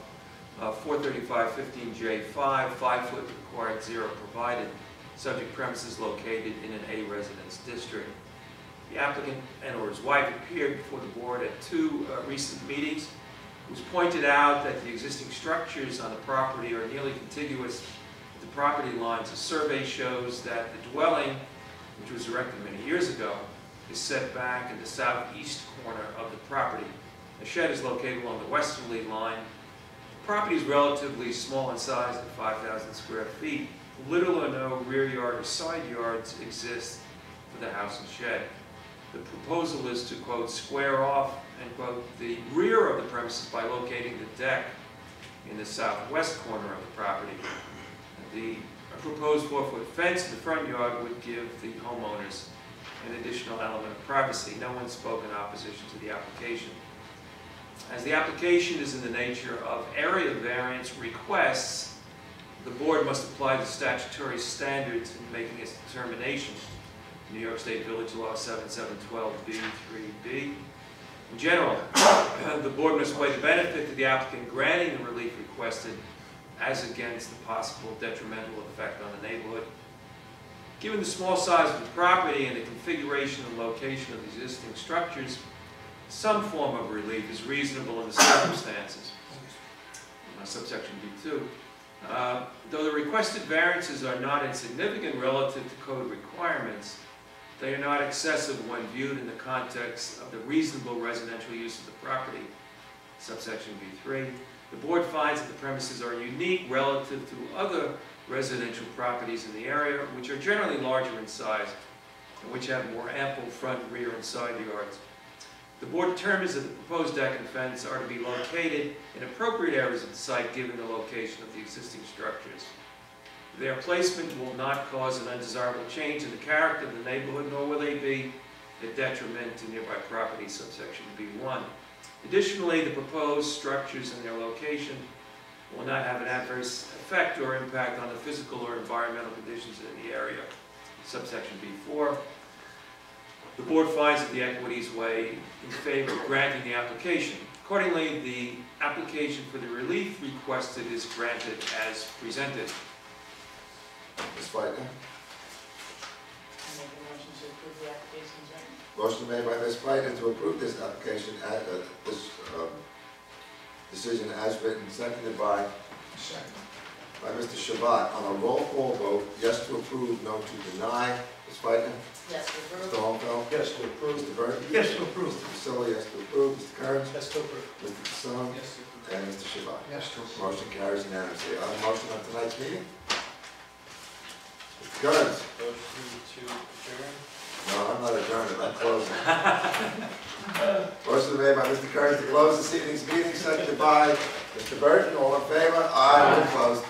Speaker 2: 435/15J5, 5-foot required, 0 provided. Subject premises located in an A residence district. The applicant and or his wife appeared before the board at 2 recent meetings. It was pointed out that the existing structures on the property are nearly contiguous with the property lines. A survey shows that the dwelling, which was erected many years ago, is set back in the southeast corner of the property. The shed is located along the westerly line. The property is relatively small in size at 5,000 square feet. Little or no rear yard or side yards exist for the house and shed. The proposal is to, quote, square off, end quote, the rear of the premises by locating the deck in the southwest corner of the property. The proposed 4-foot fence in the front yard would give the homeowners an additional element of privacy. No one spoke in opposition to the application. As the application is in the nature of area variance requests, the board must apply the statutory standards in making its determination. New York State Village Law 7712B3B. In general, the board must weigh the benefit to the applicant granting the relief requested as against the possible detrimental effect on the neighborhood. Given the small size of the property and the configuration and location of the existing structures, some form of relief is reasonable in the circumstances. Subsection B2. Though the requested variances are not insignificant relative to code requirements, they are not excessive when viewed in the context of the reasonable residential use of the property. Subsection B3. The board finds that the premises are unique relative to other residential properties in the area, which are generally larger in size and which have more ample front, rear, and side yards. The board determines that the proposed deck and fence are to be located in appropriate areas of the site given the location of the existing structures. Their placement will not cause an undesirable change in the character of the neighborhood, nor will they be a detriment to nearby property, subsection B1. Additionally, the proposed structures and their location will not have an adverse effect or impact on the physical or environmental conditions in the area, subsection B4. The board finds that the equities weigh in favor of granting the application. Accordingly, the application for the relief requested is granted as presented.
Speaker 1: Ms. Feitner?
Speaker 4: Make a motion to approve the applications, right?
Speaker 1: Motion made by Ms. Feitner to approve this application, decision as written, seconded by Mr. Chaval. On a roll call vote, yes to approve, no to deny. Ms. Feitner?
Speaker 4: Yes, to approve.
Speaker 1: Mr. Homfeld?
Speaker 16: Yes, to approve.
Speaker 1: Mr. Burton?
Speaker 3: Yes, to approve.
Speaker 1: Mr. Fuccillo, yes to approve. Mr. Kerns?
Speaker 12: Yes, to approve.
Speaker 1: Mr. Tassone?
Speaker 12: Yes, to approve.
Speaker 1: And Mr. Chaval.
Speaker 16: Yes, to approve.
Speaker 1: Motion carries unanimously. On motion on tonight's meeting? Mr. Kerns?
Speaker 7: Motion to adjourn.
Speaker 1: No, I'm not adjourning, I'm closing. Motion made by Mr. Kerns to close this evening's meeting, seconded by Mr. Burton. All in favor? Aye. We're closed.